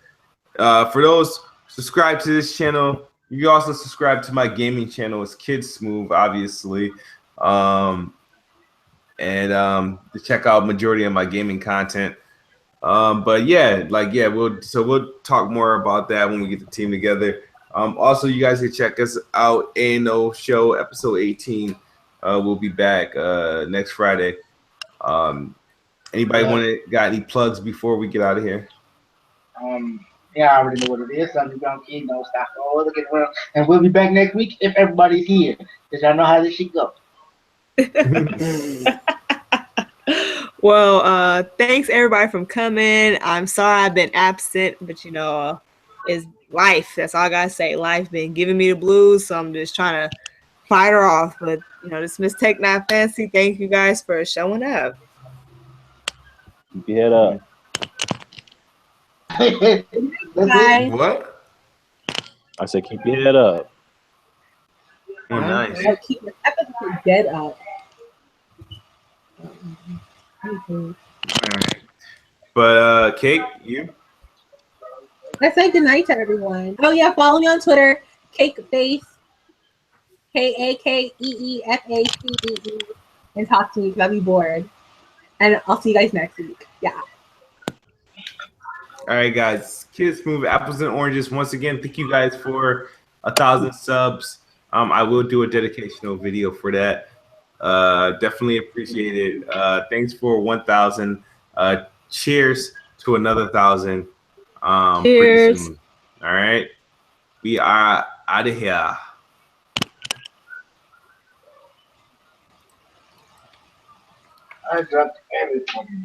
For those subscribe to this channel, you can also subscribe to my gaming channel. It's KidSmoove, obviously. and to check out majority of my gaming content. But yeah, we'll talk more about that when we get the team together. Also, you guys can check us out. ANO Show episode 18. We'll be back next Friday. Anybody got any plugs before we get out of here? Yeah, I already know what it is. I'm the young kid, don't stop. Oh, look at world. And we'll be back next week if everybody's here. Because y'all know how this shit goes. Well, thanks everybody for coming. I'm sorry I've been absent, but you know, it's life. That's all I gotta say. Life been giving me the blues, so I'm just trying to fight her off. But you know, this MsTechNotFancy. Thank you guys for showing up. Keep your head up. Bye. What? I said keep your head up. Oh, nice. Like, keep your head up. All right. But Cake, you? I say goodnight to everyone. Oh yeah, follow me on Twitter, Cakeface, KAKEEFACEE, and talk to me because I'll be bored. And I'll see you guys next week. Yeah. All right, guys. KidSmoove, Apples and Oranges. Once again, thank you guys for 1,000 subs. I will do a dedicational video for that. Definitely appreciate it. Thanks for 1,000. Cheers to another 1,000. Cheers. Pretty soon. All right. We are out of here. I dropped everything.